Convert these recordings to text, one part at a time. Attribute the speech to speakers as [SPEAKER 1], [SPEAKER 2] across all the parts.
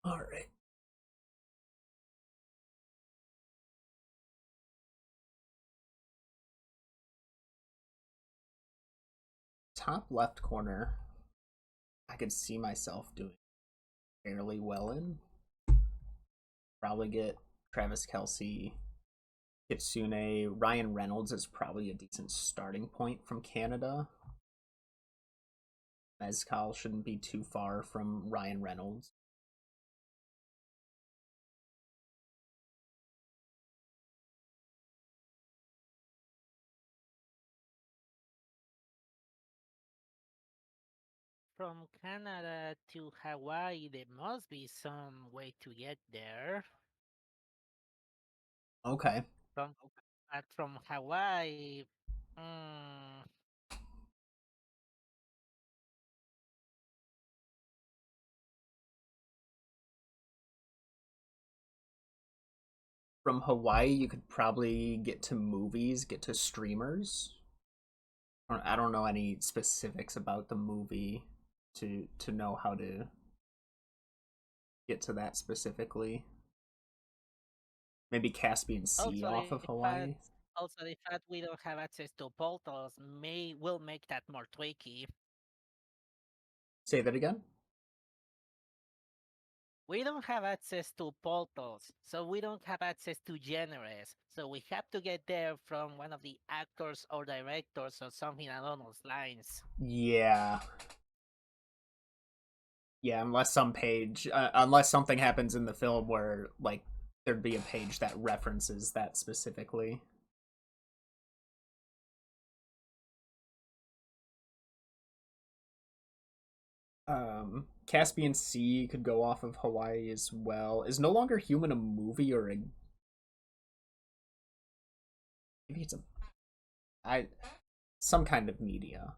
[SPEAKER 1] All right. Top left corner, I could see myself doing fairly well in. Probably get Travis Kelsey, Kitsune. Ryan Reynolds is probably a decent starting point from Canada. Mezcal shouldn't be too far from Ryan Reynolds.
[SPEAKER 2] From Canada to Hawaii, there must be some way to get there.
[SPEAKER 1] Okay.
[SPEAKER 2] From from Hawaii, mm,
[SPEAKER 1] From Hawaii, you could probably get to movies, get to streamers. I don't know any specifics about the movie to know how to get to that specifically. Maybe Caspian Sea
[SPEAKER 2] also
[SPEAKER 1] off
[SPEAKER 2] the
[SPEAKER 1] of
[SPEAKER 2] fact
[SPEAKER 1] Hawaii.
[SPEAKER 2] also the fact we don't have access to portals may will make that more tricky.
[SPEAKER 1] Say that again.
[SPEAKER 2] We don't have access to portals, so we don't have access to genres. So we have to get there from one of the actors or directors or something along those lines.
[SPEAKER 1] Yeah, yeah. Unless something happens in the film where like there'd be a page that references that specifically. Caspian Sea could go off of Hawaii as well. Is No Longer Human a movie or a maybe it's a I some kind of media?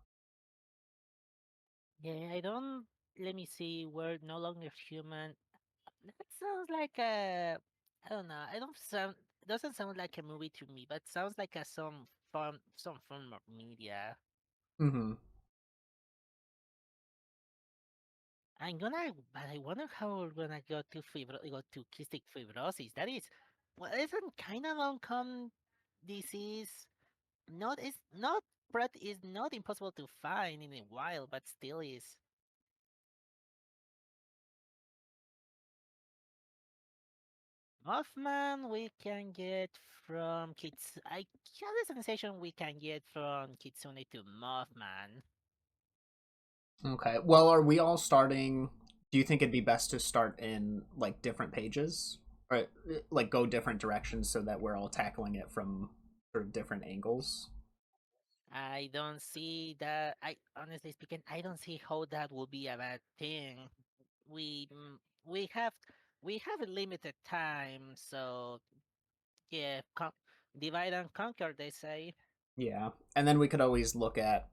[SPEAKER 2] Yeah, I don't. Let me see. We're no longer human. That sounds like a. I don't know. I don't sound. Doesn't sound like a movie to me, but sounds like a some form of media.
[SPEAKER 1] Mm-hmm.
[SPEAKER 2] But I wonder how we're gonna go to cystic fibrosis. That is, well, isn't kind of uncommon disease. Not it's not, but is not impossible to find in the wild, but still is. Mothman we can get from Kits. I have the sensation we can get from Kitsune to Mothman.
[SPEAKER 1] Okay. Well, are we all starting? Do you think it'd be best to start in like different pages, or like go different directions so that we're all tackling it from sort of different angles?
[SPEAKER 2] I don't see that. I honestly speaking, I don't see how that will be a bad thing. We mm, we have we have a limited time, so yeah, divide and conquer. They say.
[SPEAKER 1] Yeah, and then we could always look at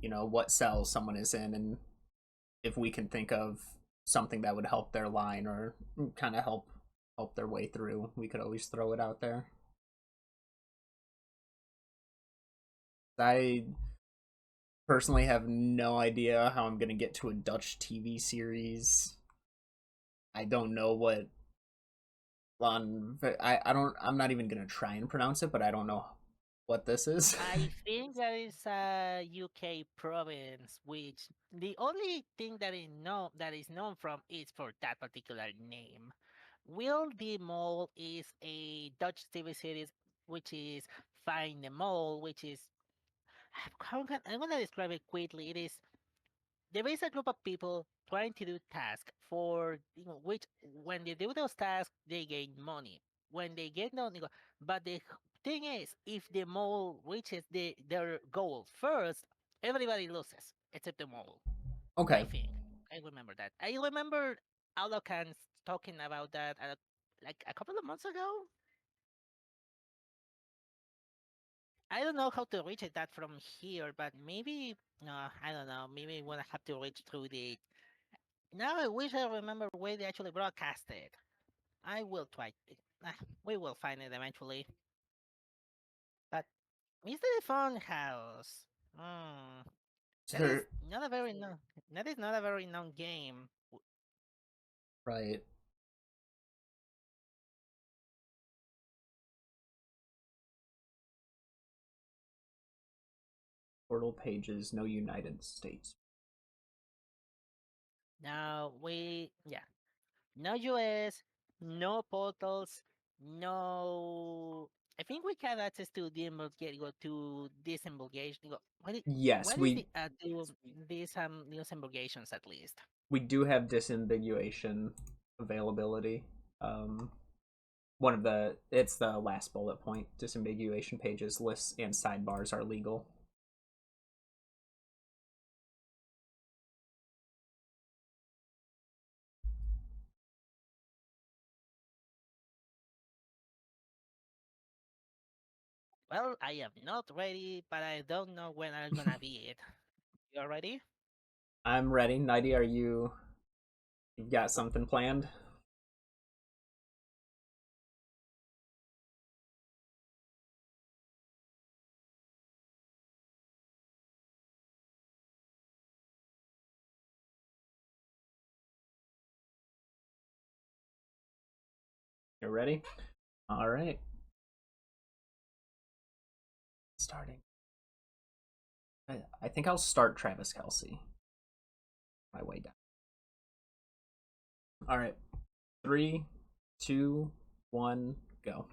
[SPEAKER 1] what cell someone is in, and if we can think of something that would help their line or kind of help their way through, we could always throw it out there. I personally have no idea how I'm gonna get to a Dutch TV series. I don't know what I don't I'm not even gonna try and pronounce it, but I don't know what this is.
[SPEAKER 2] I think there is a UK province which the only thing that is known from is for that particular name. Will the Mole is a Dutch TV series which is Find the Mole, which is I'm gonna describe it quickly. It is there is a group of people trying to do tasks for which when they do those tasks they gain money. When they get money, but the thing is, if the mole reaches their goal first, everybody loses except the mole. I
[SPEAKER 1] Okay,
[SPEAKER 2] think I remember that. I remember Alokans talking about that like a couple of months ago. I don't know how to reach it that from here, but maybe I don't know. Maybe we'll have to reach through the. Now I wish I remember where they actually broadcasted. I will try. We will find it eventually. But Mystery Fun House. Hmm.
[SPEAKER 1] so
[SPEAKER 2] That is
[SPEAKER 1] they're
[SPEAKER 2] not a very known. That is not a very known game.
[SPEAKER 1] right. Portal pages, no United States.
[SPEAKER 2] Now yeah, no US, no portals, no. I think we have access to disembarkation.
[SPEAKER 1] Yes,
[SPEAKER 2] What is the do these disembarkations at least?
[SPEAKER 1] we do have disambiguation availability. Um, One of the it's the last bullet point. Disambiguation pages, lists, and sidebars are legal.
[SPEAKER 2] Well, I am not ready, but I don't know when I'm gonna be it. You ready?
[SPEAKER 1] I'm ready. Nighty, are you? You've got something planned? You're ready. All right. Starting. I think I'll start Travis Kelsey. My way down. All right. Three, two, one, go.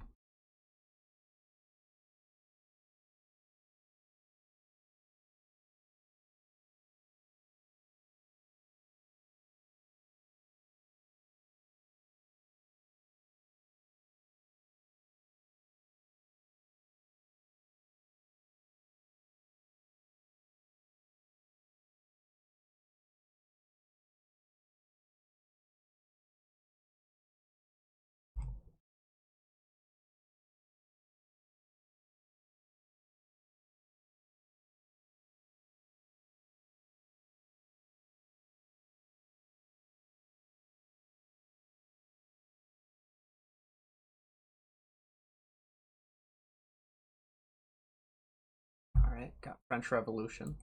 [SPEAKER 1] All right. Got French Revolution.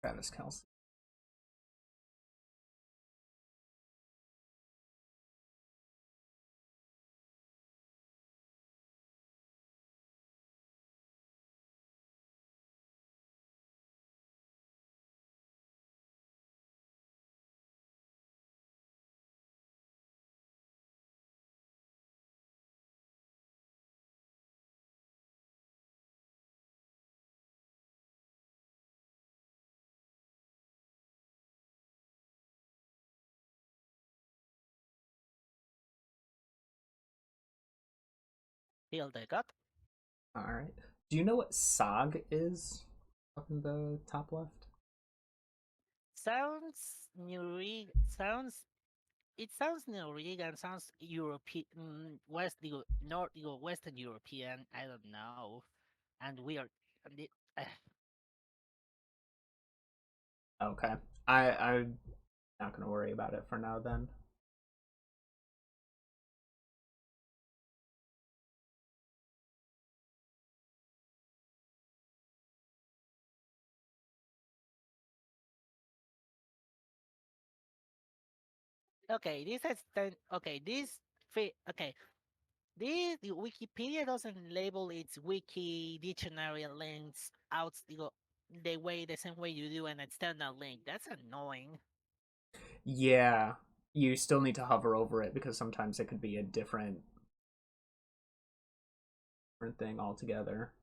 [SPEAKER 1] Travis Kelsey.
[SPEAKER 2] Hildegard.
[SPEAKER 1] All right. Do you know what SOG is? Up in the top left.
[SPEAKER 2] Sounds sounds it sounds Norwegian, sounds European, Western European. I don't know, and we are. And uh,
[SPEAKER 1] Okay. I'm not gonna worry about it for now then.
[SPEAKER 2] okay, this has ten. Okay, okay. The Wikipedia doesn't label its wiki dictionary links out the same way you do an external link. That's annoying.
[SPEAKER 1] Yeah, you still need to hover over it because sometimes it could be a different thing altogether.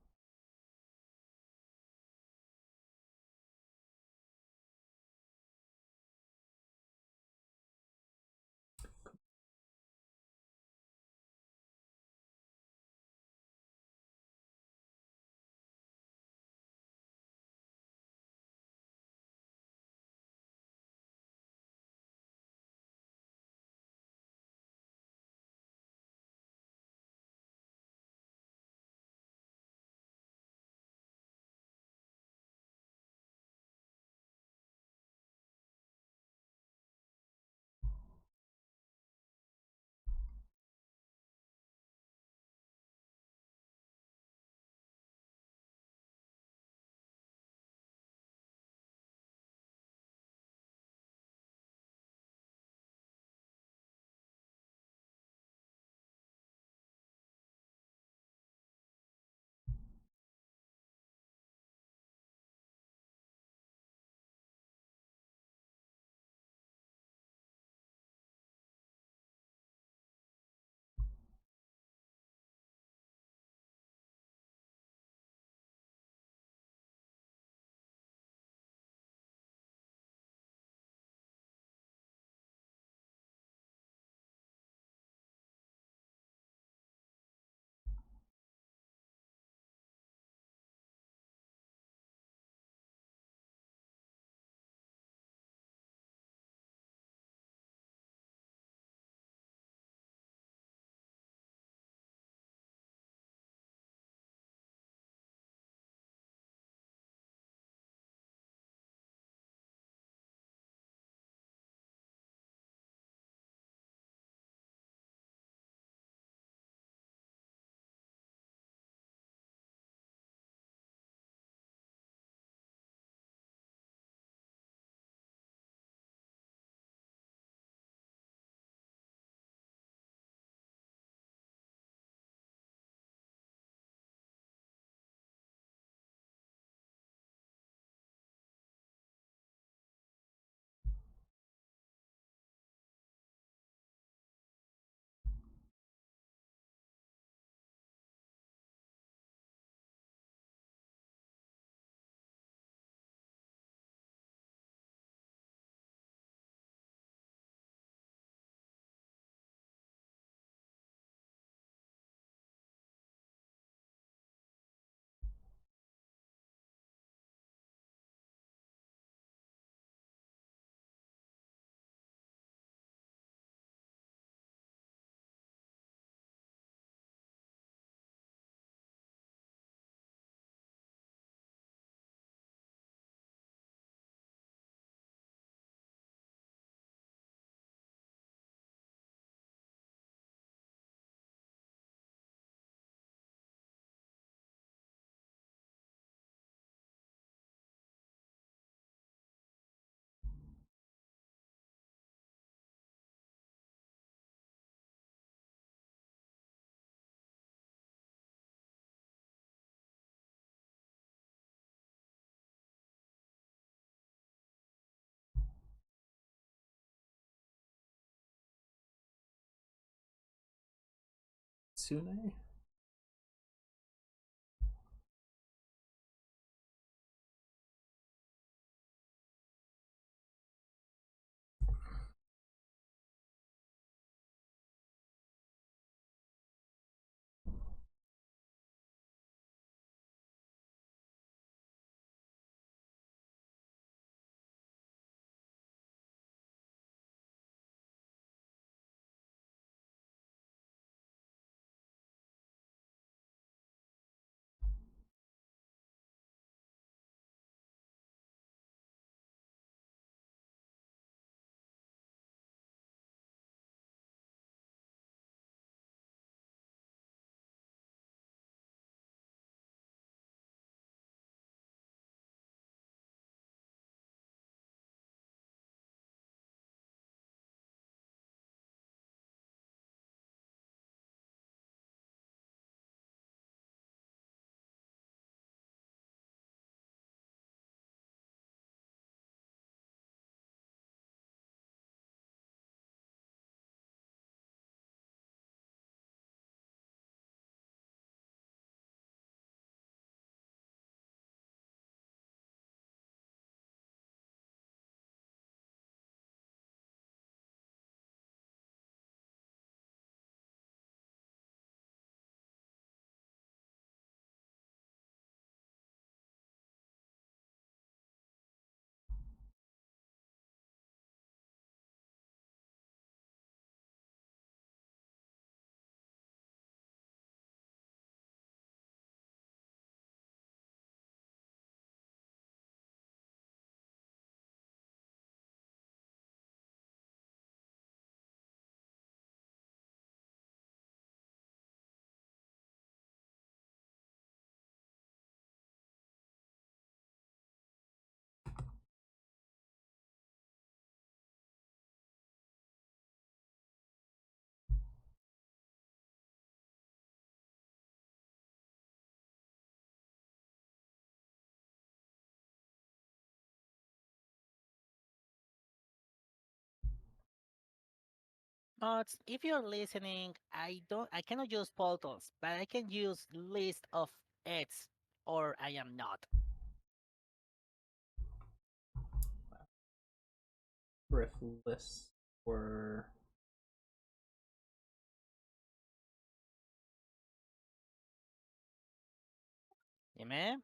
[SPEAKER 1] Kitsune?
[SPEAKER 2] But if you're listening, I cannot use portals, but I can use list of it's or I am not.
[SPEAKER 1] Riff lists were
[SPEAKER 2] Dime.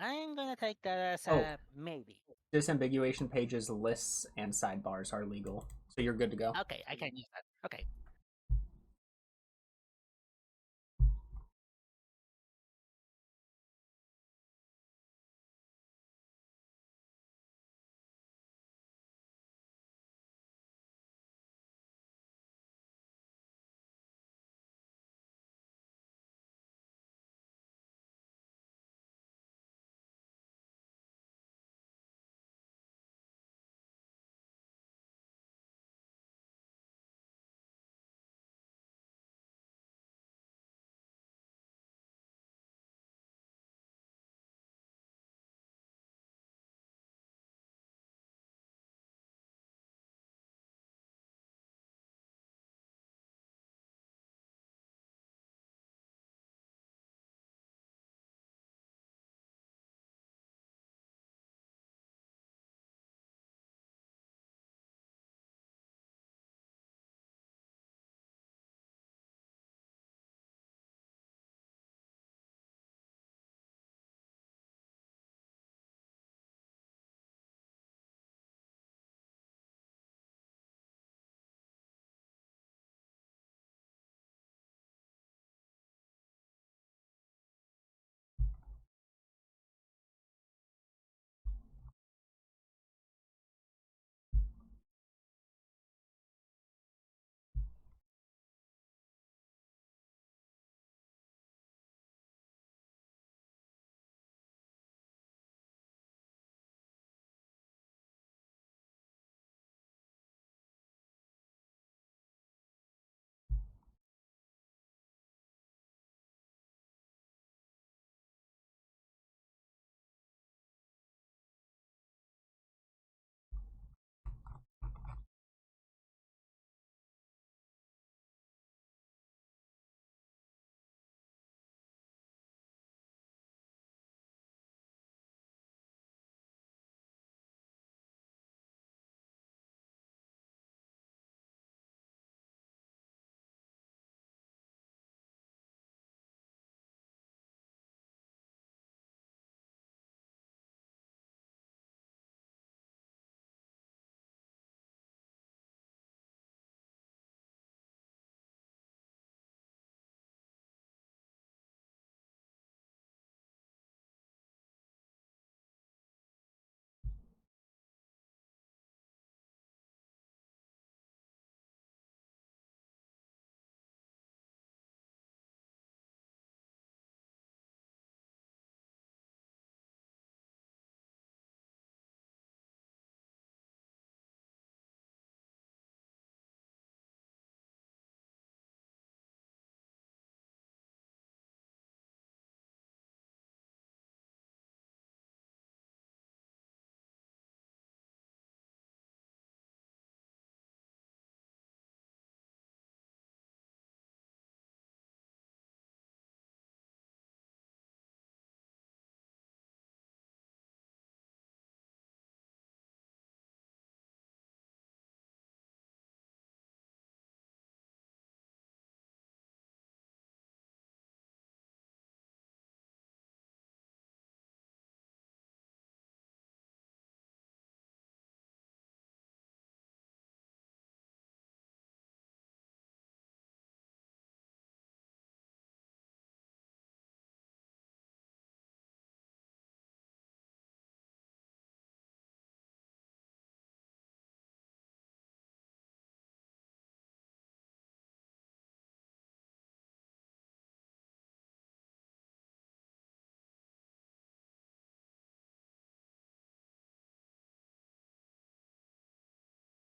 [SPEAKER 2] I'm gonna take that as
[SPEAKER 1] oh,
[SPEAKER 2] a maybe.
[SPEAKER 1] disambiguation pages, lists, and sidebars are legal, so you're good to go.
[SPEAKER 2] Okay, I can use that. Okay.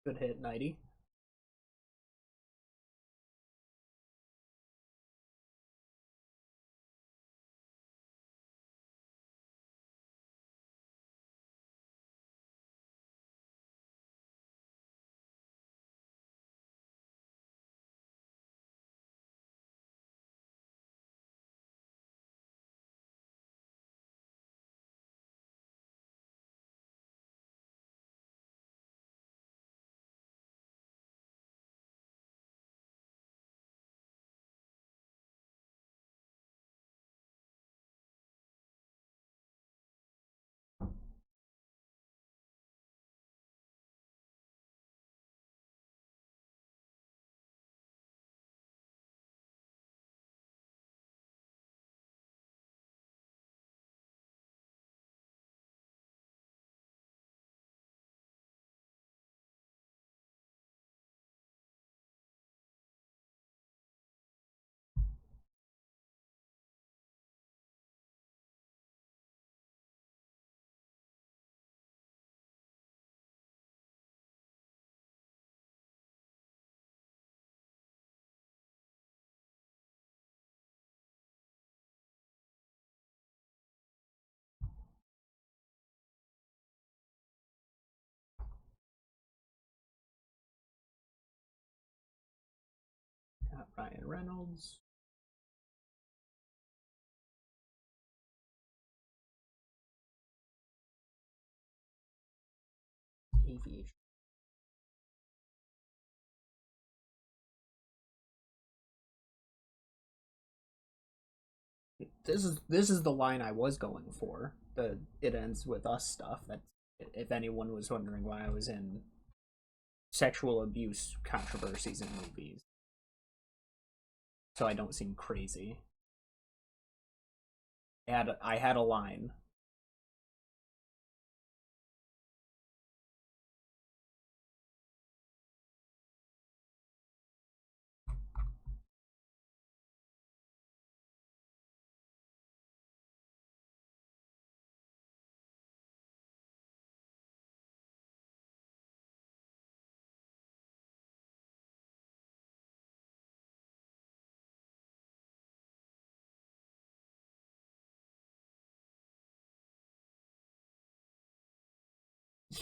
[SPEAKER 1] Good hit, 90. Got Ryan Reynolds. Aviation. This is the line I was going for. The it ends with us stuff. That if anyone was wondering why I was in sexual abuse controversies in movies, so I don't seem crazy. I had a line.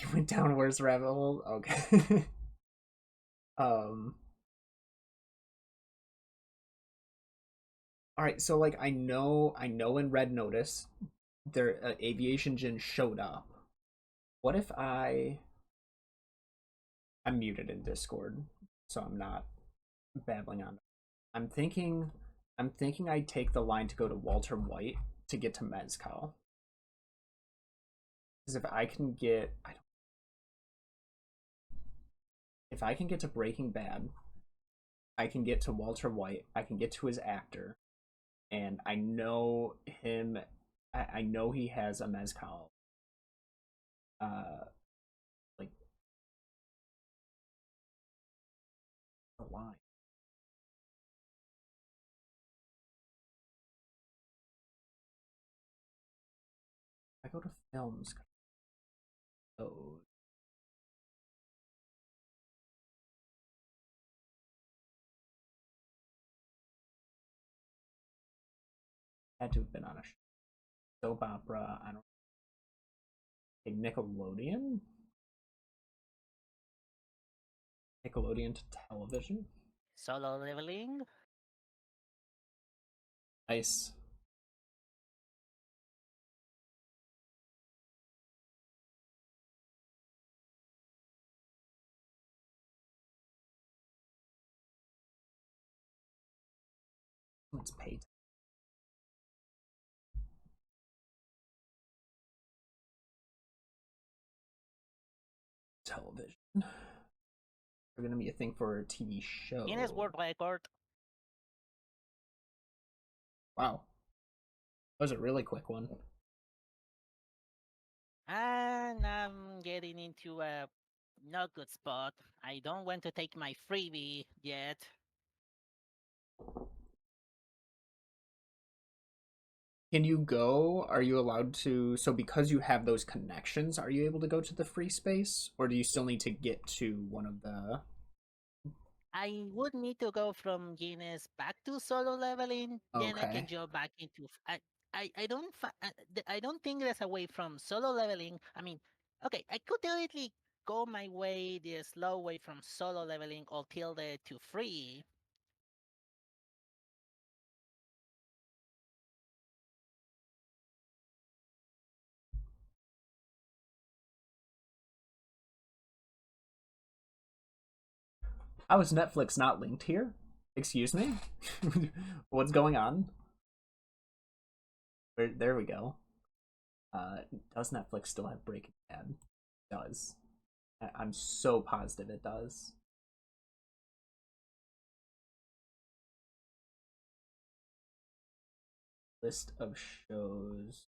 [SPEAKER 1] You went down worse rabbit hole. Okay. um. All right. So like I know in Red Notice, their aviation gin showed up. What if I'm muted in Discord, so I'm not babbling on. I'm thinking I'm thinking I take the line to go to Walter White to get to Mezcal. Because if I can get to Breaking Bad, I can get to Walter White, I can get to his actor, and I know him. I know he has a Mezcal. Uh, like a line. I go to films. Oh, had to have been on a soap opera. I don't think Nickelodeon. Nickelodeon to television.
[SPEAKER 2] Solo leveling.
[SPEAKER 1] Nice. Let's pay television. They're gonna be a thing for a TV
[SPEAKER 2] Guinness
[SPEAKER 1] show.
[SPEAKER 2] World Record.
[SPEAKER 1] Wow, that was a really quick one.
[SPEAKER 2] And I'm getting into a not good spot. I don't want to take my freebie yet.
[SPEAKER 1] Can you go? Are you allowed to? So, because you have those connections, are you able to go to the free space, or do you still need to get to one of the?
[SPEAKER 2] I would need to go from Guinness back to solo leveling, then I can
[SPEAKER 1] Okay.
[SPEAKER 2] jump back into. I don't I don't think there's a way from solo leveling. I mean, okay, I could definitely go my way the slow way from solo leveling or tilde to free.
[SPEAKER 1] How is Netflix not linked here? Excuse me? What's going on? There we go. Uh, does Netflix still have Breaking Bad? It does. I'm so positive it does. List of shows.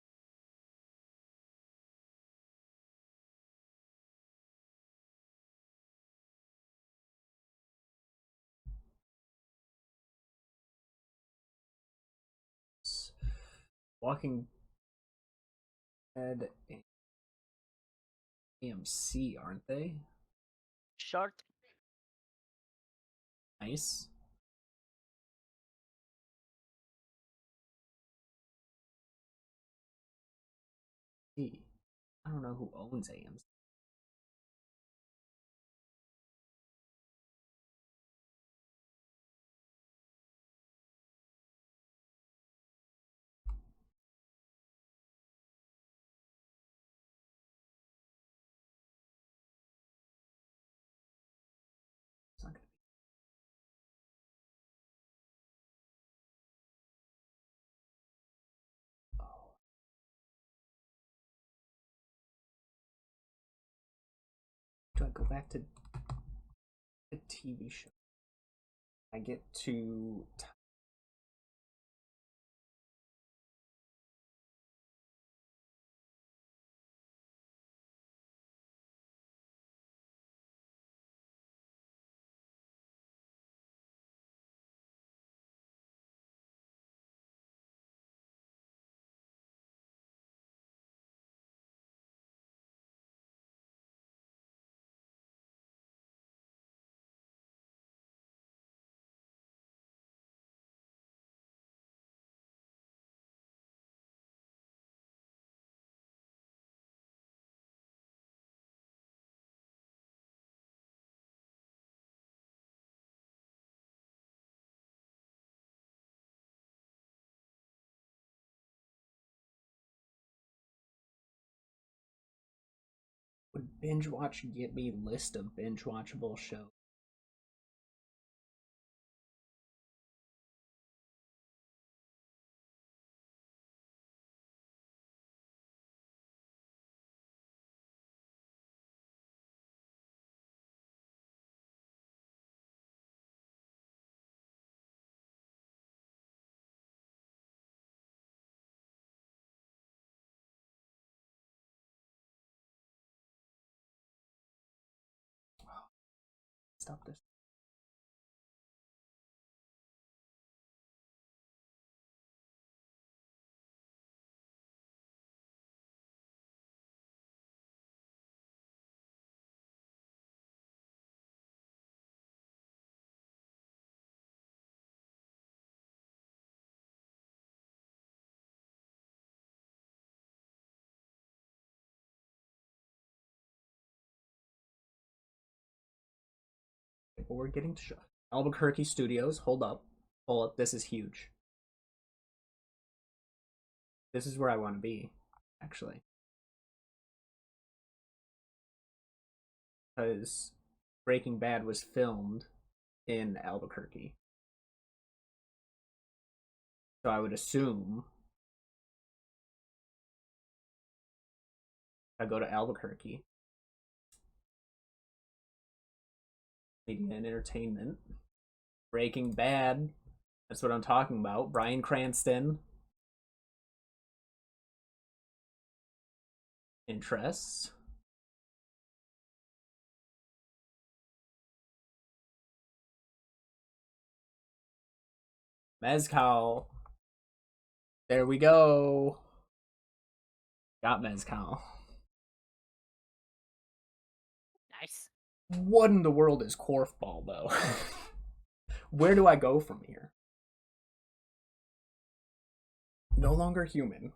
[SPEAKER 1] Walking Dead and AMC, aren't they?
[SPEAKER 2] Short.
[SPEAKER 1] Nice. I don't know who owns AMC. It's not gonna be. Oh, do I go back to the TV show? I get to. Would binge watch get me list of binge watchable shows? Stop this. But we're getting to show. Albuquerque Studios. Hold up. Hold up. This is huge. This is where I want to be, actually. Because Breaking Bad was filmed in Albuquerque. So I would assume I go to Albuquerque, media and entertainment. Breaking Bad. That's what I'm talking about. Bryan Cranston. Interests. Mezcal. There we go. Got mezcal.
[SPEAKER 2] Nice.
[SPEAKER 1] What in the world is Korfball, though? Where do I go from here? No longer human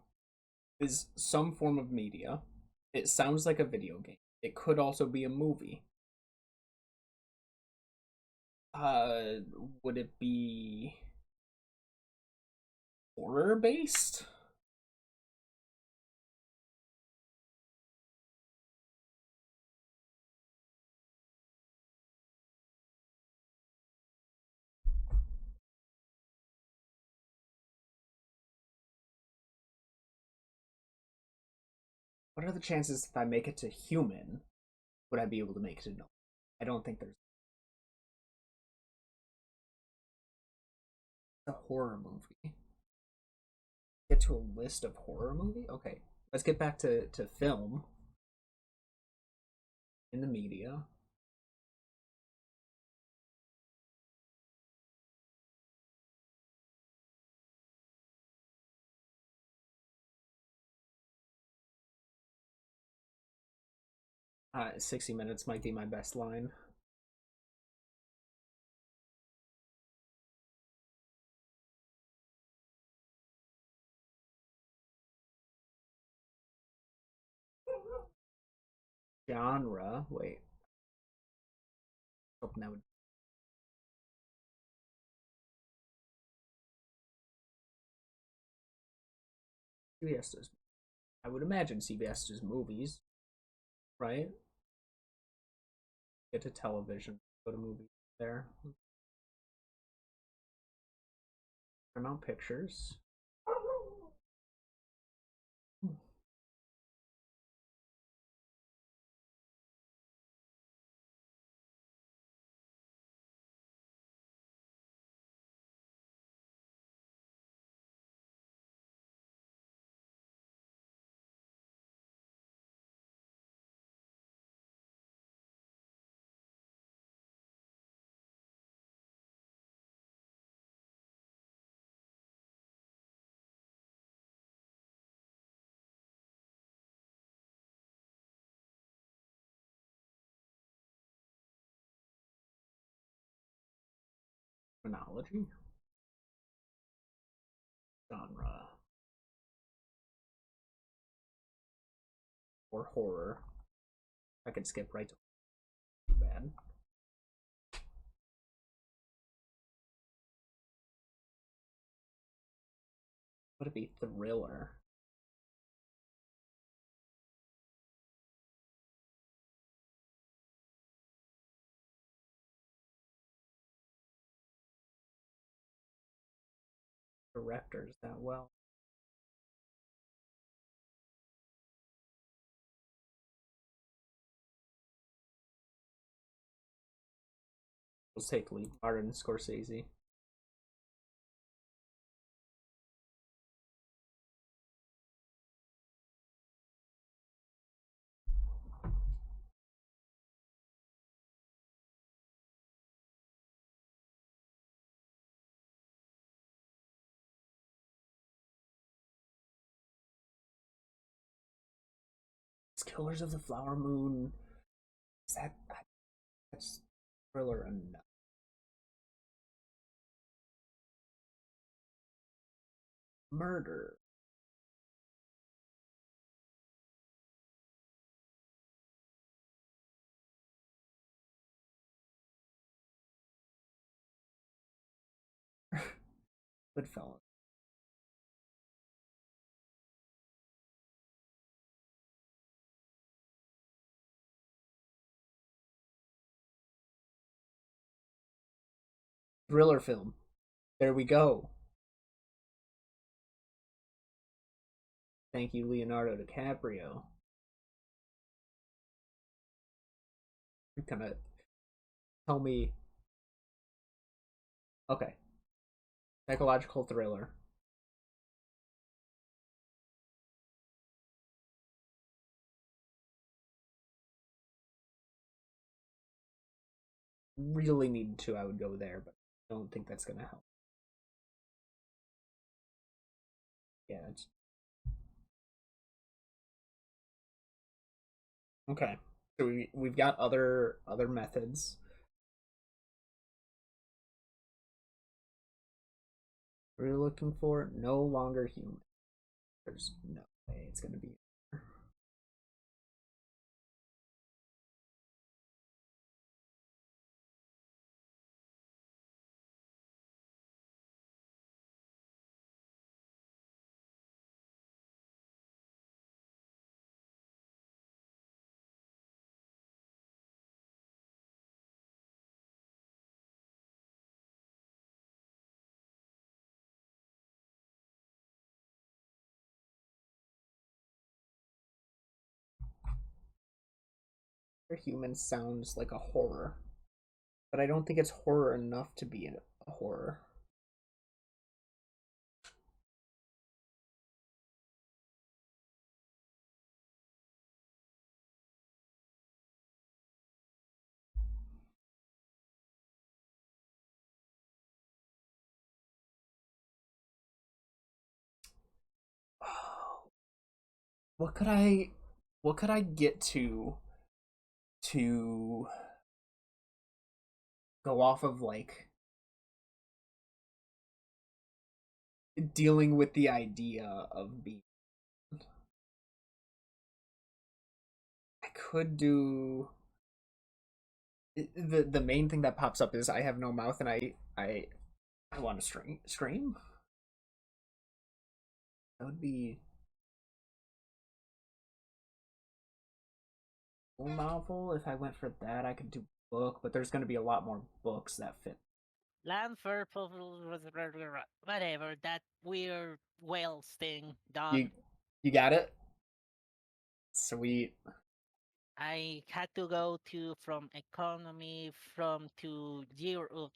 [SPEAKER 1] is some form of media. It sounds like a video game. It could also be a movie. Uh, would it be horror based? What are the chances if I make it to human, would I be able to make it to no? I don't think there's a horror movie. Get to a list of horror movie? Okay. Let's get back to film in the media. 60 minutes might be my best line. Genre. Wait. Hoping that would. CBS does. I would imagine CBS does movies, right? Get to television, go to movies there. Paramount Pictures. Chronology. Genre. Or horror. I could skip right to too bad. Would it be thriller? Directors that well. Let's take lead. Martin Scorsese. It's Killers of the Flower Moon. Is that that's thriller enough? Murder. Goodfellas. Thriller film. There we go. Thank you, Leonardo DiCaprio. You kind of tell me. Okay, psychological thriller. Really needed to, I would go there, but I don't think that's gonna help. Yeah. Okay. So we've got other methods. We're looking for no longer human. There's no way it's gonna be. Human sounds like a horror, but I don't think it's horror enough to be a horror. What could I what could I get to go off of like dealing with the idea of being. I could do the main thing that pops up is I have no mouth and I want to scream. That would be a novel. If I went for that, I could do book, but there's going to be a lot more books that fit.
[SPEAKER 2] Land for whatever that weird whales thing, dog.
[SPEAKER 1] You got it. Sweet.
[SPEAKER 2] I had to go to from economy from to Europe,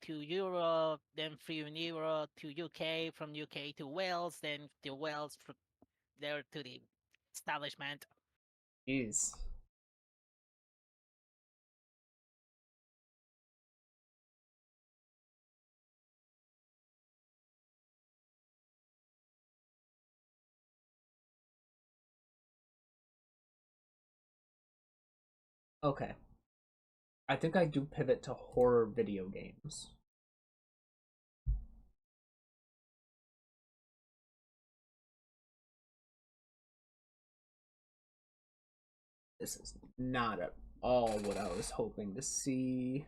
[SPEAKER 2] then from Europe to UK, from UK to Wales, then to Wales from there to the establishment.
[SPEAKER 1] Jeez. Okay. I think I do pivot to horror video games. This is not at all what I was hoping to see.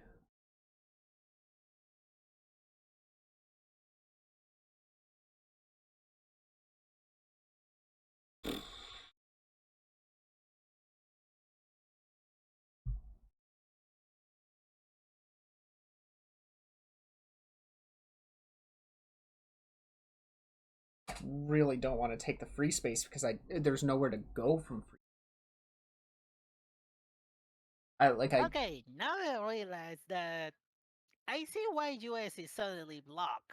[SPEAKER 1] Really don't want to take the free space because I there's nowhere to go from free. I
[SPEAKER 2] Okay, now I realize that I see why US is suddenly blocked.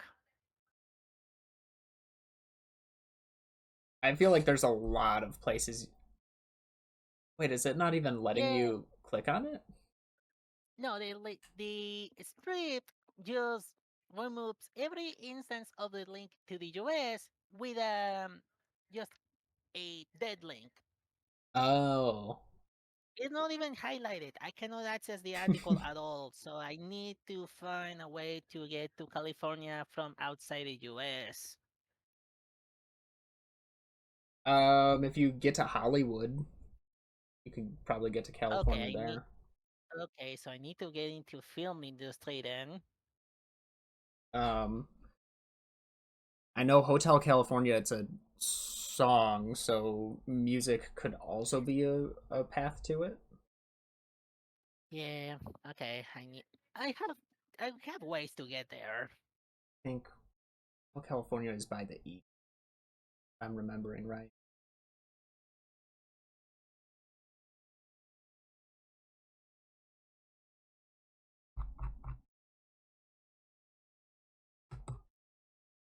[SPEAKER 1] I feel like there's a lot of places. Wait, is it not even letting
[SPEAKER 2] Yeah,
[SPEAKER 1] you click on it?
[SPEAKER 2] no, the script just removes every instance of the link to the US with just a dead link.
[SPEAKER 1] Oh.
[SPEAKER 2] It's not even highlighted. I cannot access the article at all, so I need to find a way to get to California from outside the US.
[SPEAKER 1] If you get to Hollywood, you can probably get to
[SPEAKER 2] Okay,
[SPEAKER 1] California
[SPEAKER 2] I need
[SPEAKER 1] there.
[SPEAKER 2] okay, so I need to get into film industry then.
[SPEAKER 1] Um, I know Hotel California. It's a song, so music could also be a path to it.
[SPEAKER 2] Yeah, okay, I have I have ways to get there.
[SPEAKER 1] I think Hotel California is by the E. If I'm remembering right.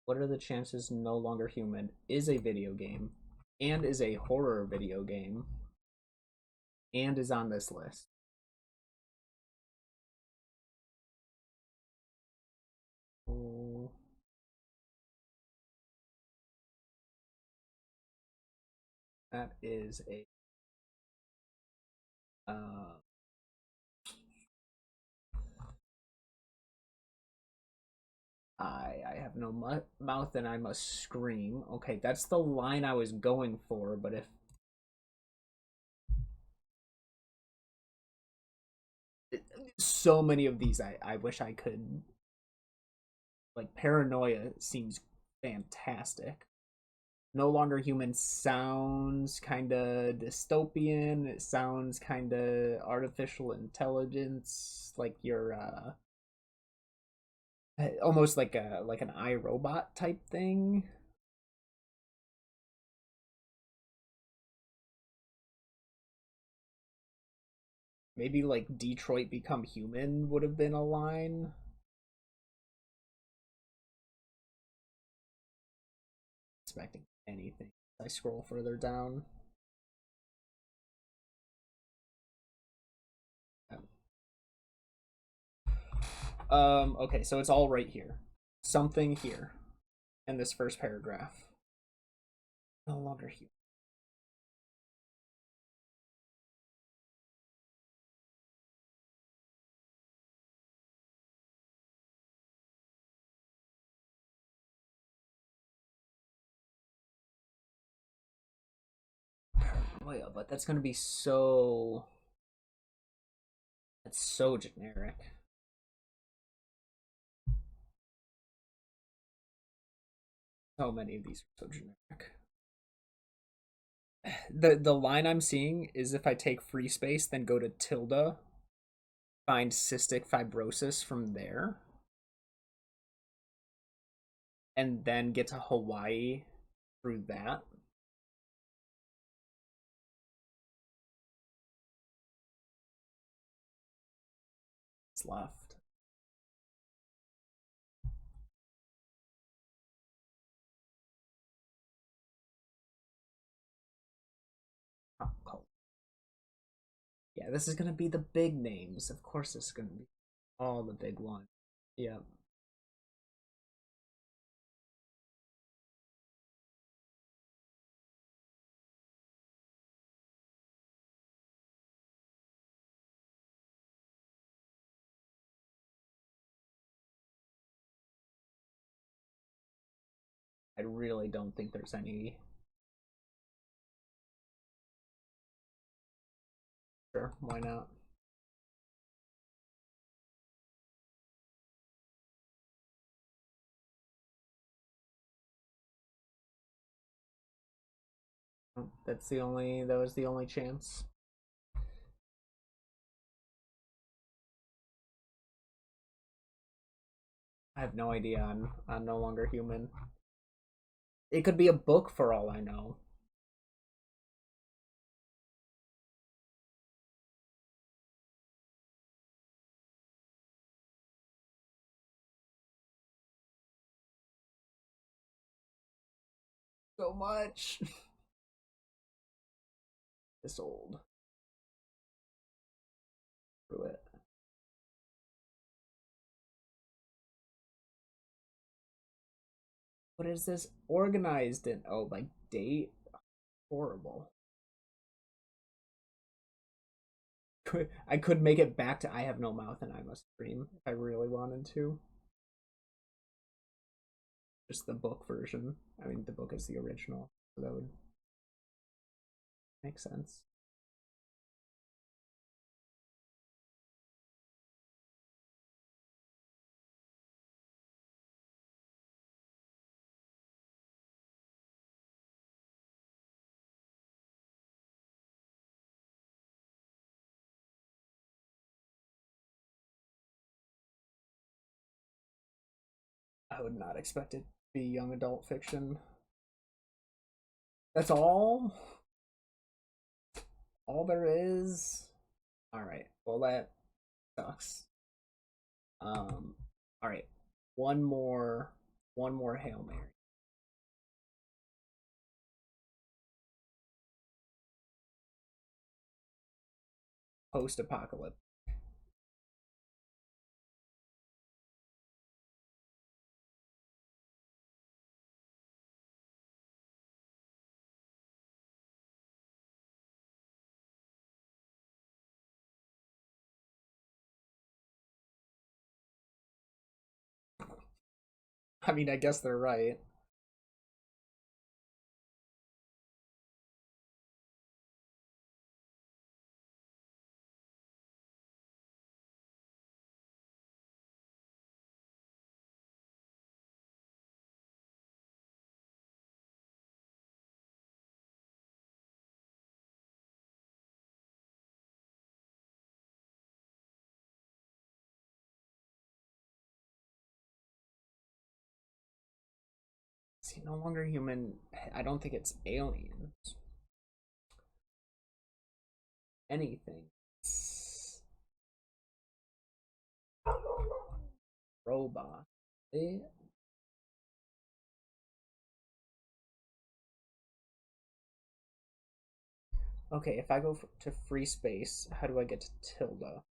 [SPEAKER 1] What are the chances No Longer Human is a video game and is a horror video game and is on this list? Oh, That is a uh I have no mouth and I must scream. Okay, that's the line I was going for, but if so many of these I wish I could, like paranoia seems fantastic. No longer human sounds kind of dystopian. It sounds kind of artificial intelligence, like you're almost like an iRobot type thing. Maybe like Detroit Become Human would have been a line. Expecting anything. I scroll further down. Okay, so it's all right here. Something here in this first paragraph. No longer human. Paranoia, but that's gonna be so. That's so generic. So many of these are so generic. The line I'm seeing is if I take free space, then go to tilde, find cystic fibrosis from there, and then get to Hawaii through that. It's left. Oh, yeah, this is gonna be the big names. Of course, this is gonna be all the big ones. Yeah, I really don't think there's any. Sure, why not? That's the only. That was the only chance. I have no idea. I'm no longer human. It could be a book for all I know. So much. This old. Through it. What is this organized in? Oh, like date? Horrible. I could make it back to I have no mouth and I must scream if I really wanted to. Just the book version. I mean, the book is the original, so that would make sense. I would not expect it to be young adult fiction. That's all there is. All right. Well, that sucks. All right. One more, one more Hail Mary. Post apocalypse. I mean, I guess they're right. See, no longer human. I don't think it's aliens. Anything. Robot. Eh, okay, if I go to free space, how do I get to Tilda?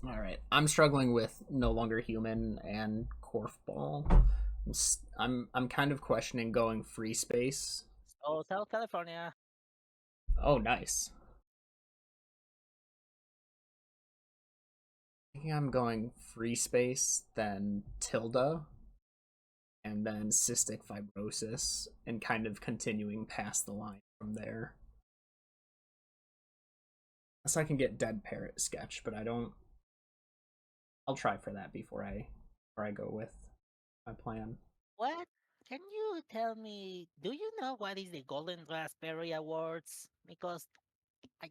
[SPEAKER 1] All right, I'm struggling with no longer human and Korfball. I'm kind of questioning going free space.
[SPEAKER 2] Hotel California.
[SPEAKER 1] Oh, nice. I think I'm going free space, then Tilda, and then cystic fibrosis, and kind of continuing past the line from there. Unless I can get dead parrot sketch, but I don't. I'll try for that before I go with my plan.
[SPEAKER 2] What? Can you tell me, do you know what is the Golden Raspberry Awards? Because I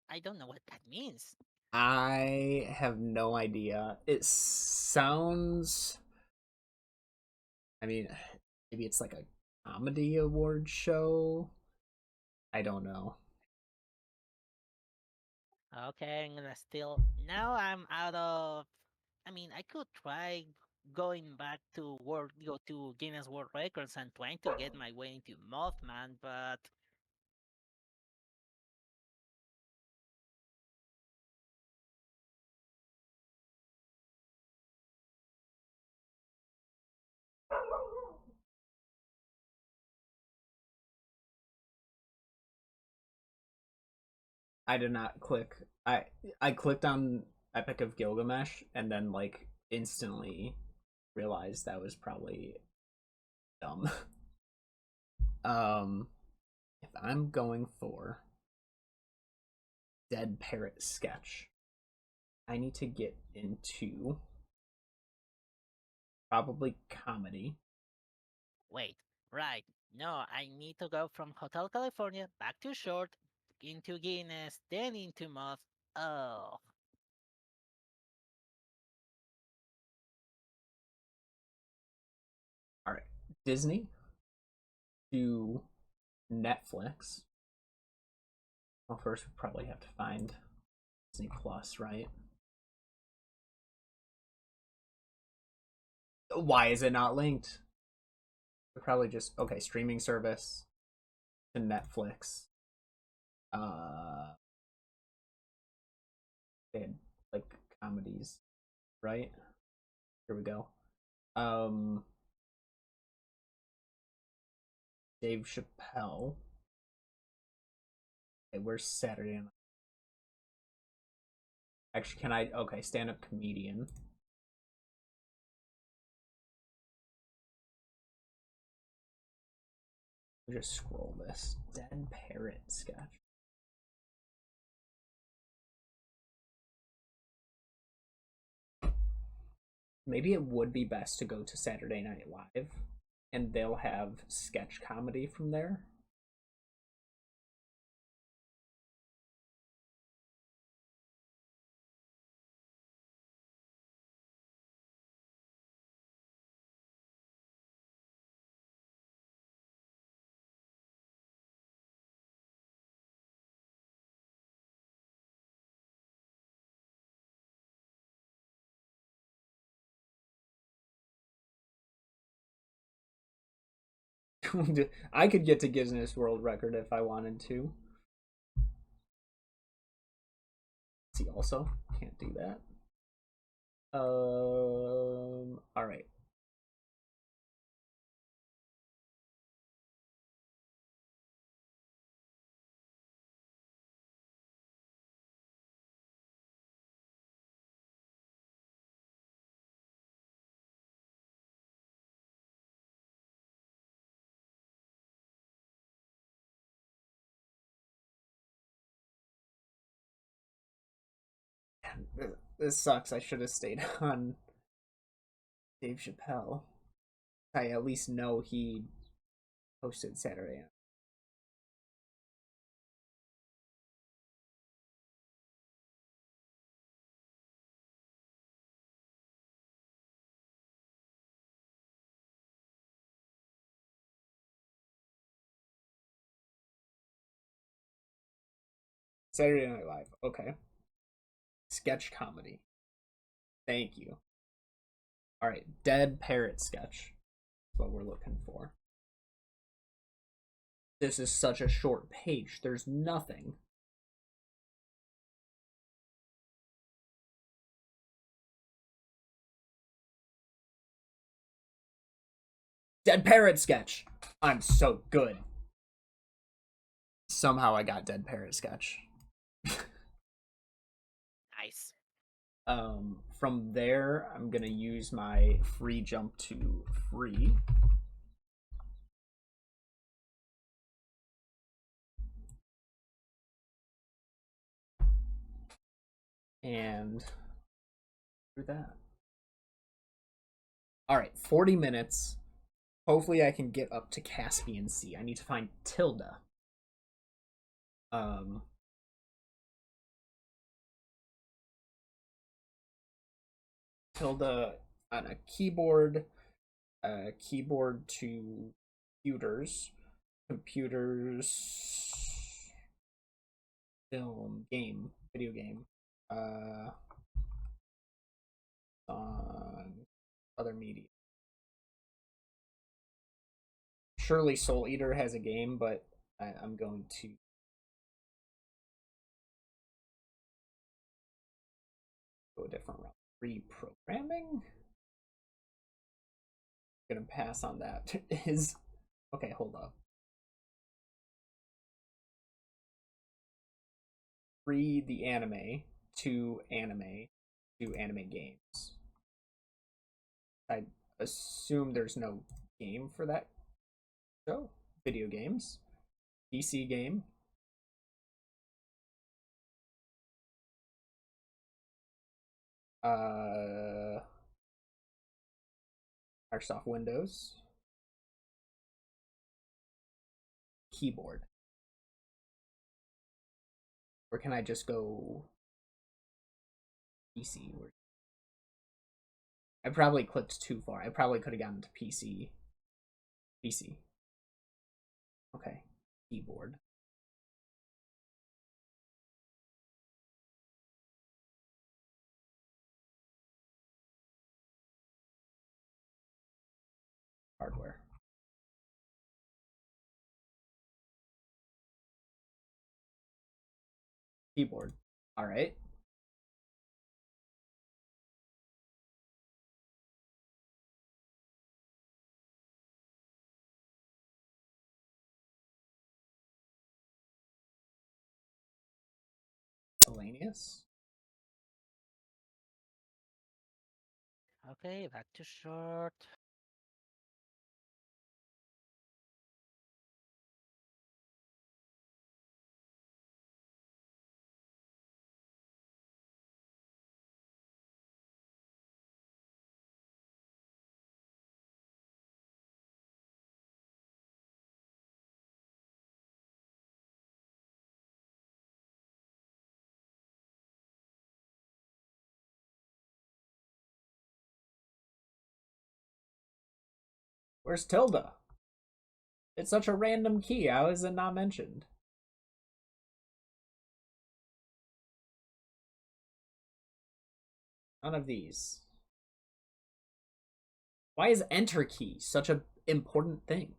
[SPEAKER 2] I don't know what that means.
[SPEAKER 1] I have no idea. It sounds. I mean, maybe it's like a comedy award show. I don't know.
[SPEAKER 2] Okay, I'm gonna still. Now I'm out of. I mean, I could try going back to go to Guinness World Records and trying to get my way into Mothman, but
[SPEAKER 1] I did not click. I clicked on Epic of Gilgamesh and then like instantly realized that was probably dumb. um, if I'm going for dead parrot sketch, I need to get into probably comedy.
[SPEAKER 2] wait, right. No, I need to go from Hotel California back to Short, into Guinness, then into Moth. Oh,
[SPEAKER 1] All right, Disney to Netflix. Well, first we probably have to find Disney Plus, right? Why is it not linked? We're probably just okay. Streaming service to Netflix. Uh, and like comedies, right? Here we go. Um, Dave Chappelle. Okay, where's Saturday Night? Actually, can I? Okay, stand up comedian. I'll just scroll this. Dead parrot sketch. Maybe it would be best to go to Saturday Night Live, and they'll have sketch comedy from there. I could get to Guinness World Record if I wanted to. See, also can't do that. All right. This sucks. I should have stayed on Dave Chappelle. I at least know he hosted Saturday. Saturday Night Live. Okay. Sketch comedy. Thank you. All right. Dead parrot sketch. That's what we're looking for. This is such a short page. There's nothing. Dead parrot sketch. I'm so good. Somehow I got dead parrot sketch.
[SPEAKER 2] Nice.
[SPEAKER 1] From there, I'm gonna use my free jump to free. And through that. All right, 40 minutes. Hopefully, I can get up to Caspian Sea. I need to find Tilda. Um, Tilda on a keyboard. Keyboard to computers. Computers. Film. Game. Video game. On other media. Surely Soul Eater has a game, but I'm going to go a different route. Reprogramming? Gonna pass on that. Is okay, hold up. Free the anime to anime games. I assume there's no game for that show. Video games. PC game. Microsoft Windows. Keyboard. Or can I just go PC? I probably clicked too far. I probably could have gotten to PC. PC. Okay. Keyboard. Hardware. Keyboard. All right. Miscellaneous.
[SPEAKER 2] Okay, back to short.
[SPEAKER 1] Where's Tilda? It's such a random key. How is it not mentioned? None of these. Why is enter key such a important thing?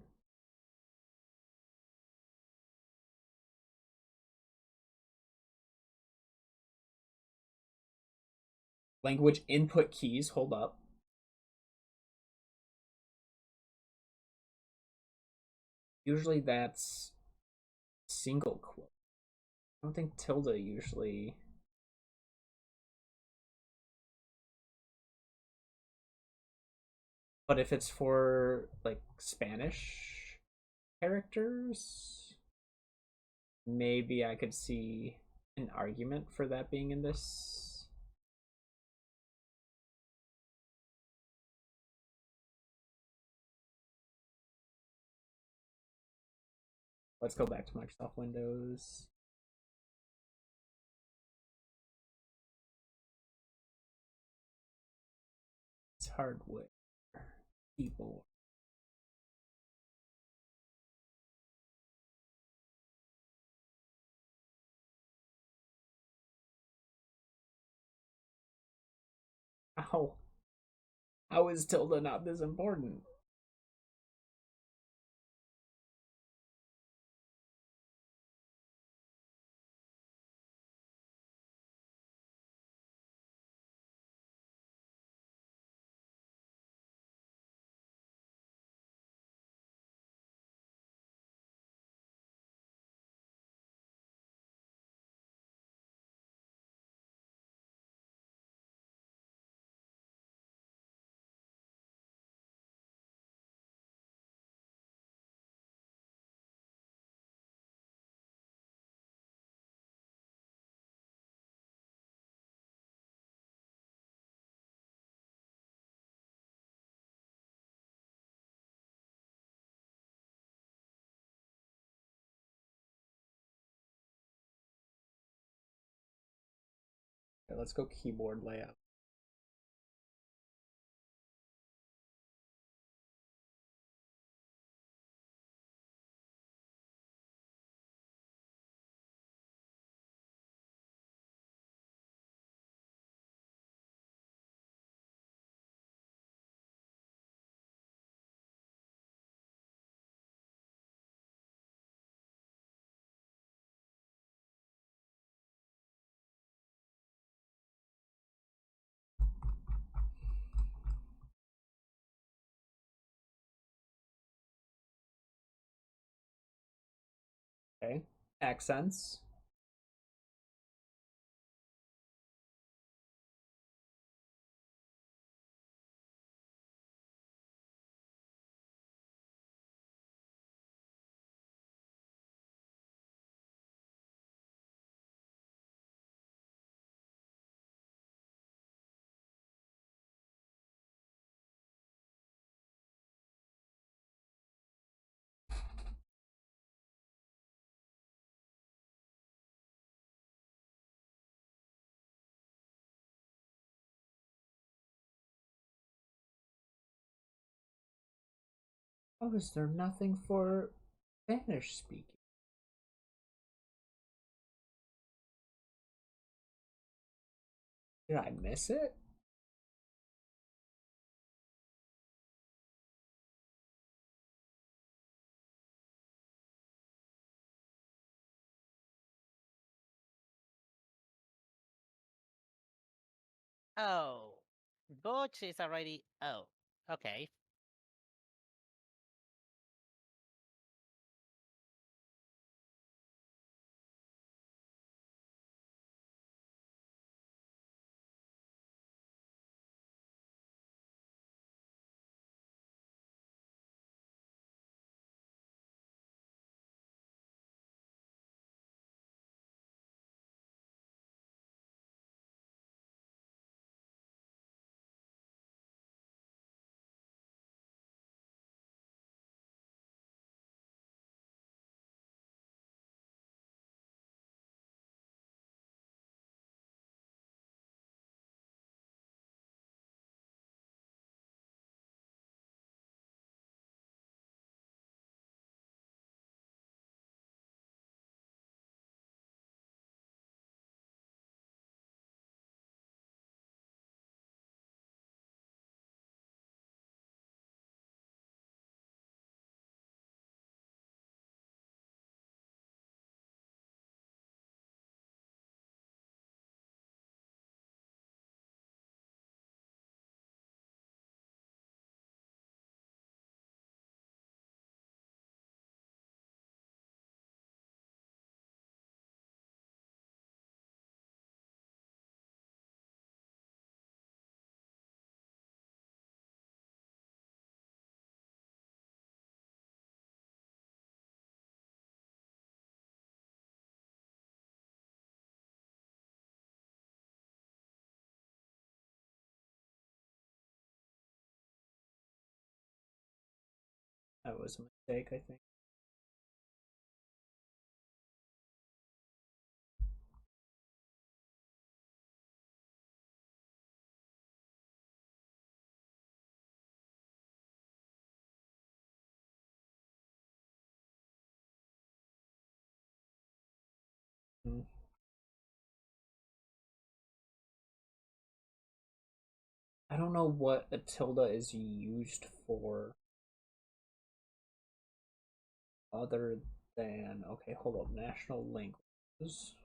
[SPEAKER 1] Language input keys. Hold up. Usually that's single quote. I don't think tilde usually. But if it's for like Spanish characters, maybe I could see an argument for that being in this. Let's go back to Microsoft Windows. It's hardware. Keyboard. Ow. How is tilde not this important? Okay, let's go keyboard layout. Okay. Accents. Oh, is there nothing for Spanish speaking? Did I miss it?
[SPEAKER 2] Oh, Butch is already. Oh, okay.
[SPEAKER 1] That was a mistake, I think. I don't know what a tilde is used for other than, okay, hold up, national languages.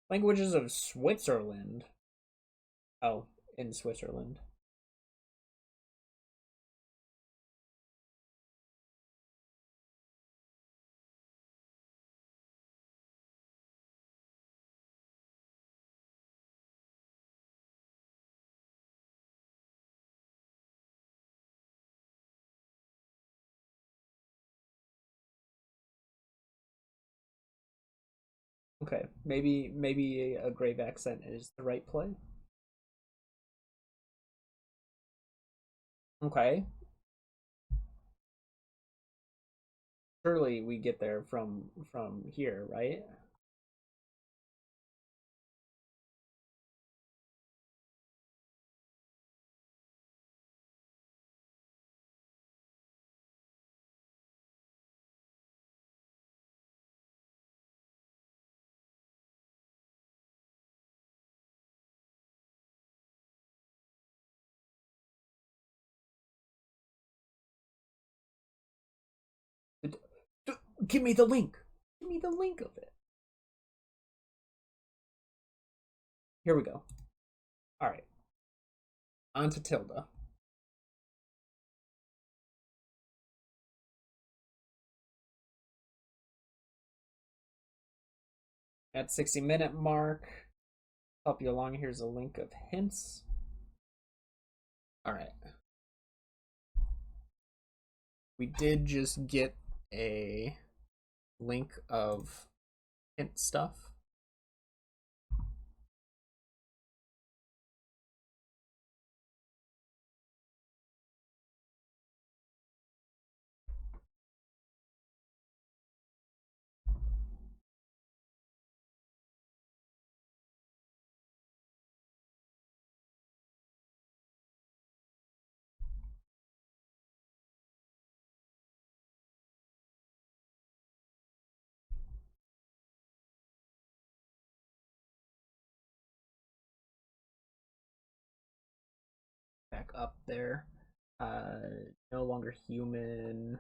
[SPEAKER 1] Languages of Switzerland. Oh, in Switzerland. Okay, maybe a grave accent is the right play. Okay, surely we get there from here, right? Give me the link. Give me the link of it. Here we go. All right, on to tilde. At 60-minute mark, help you along. Here's a link of hints. All right, we did just get a link of hint stuff. Back up there. No longer human.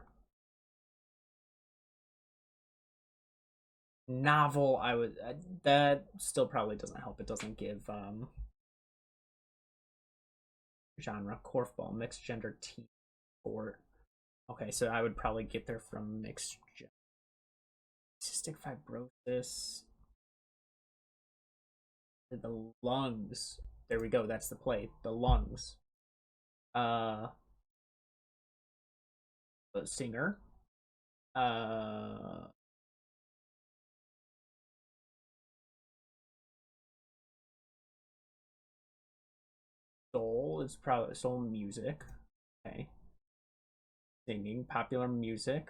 [SPEAKER 1] Novel. I would that still probably doesn't help. It doesn't give genre. Korfball, mixed gender teen sport. Okay, so I would probably get there from mixed cystic fibrosis. The lungs. There we go. That's the play. The lungs. Uh, singer. Uh, soul is probably soul music. Okay, singing, popular music.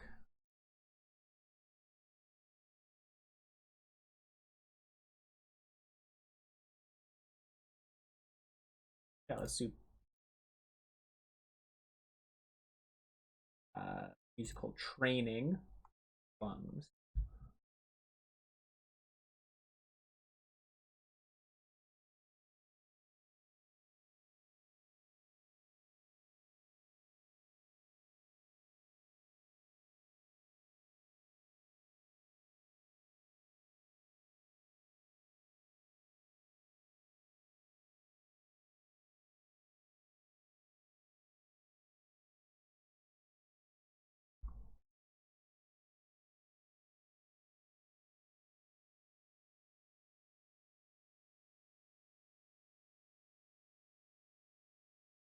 [SPEAKER 1] Yeah, let's do musical training. Lungs.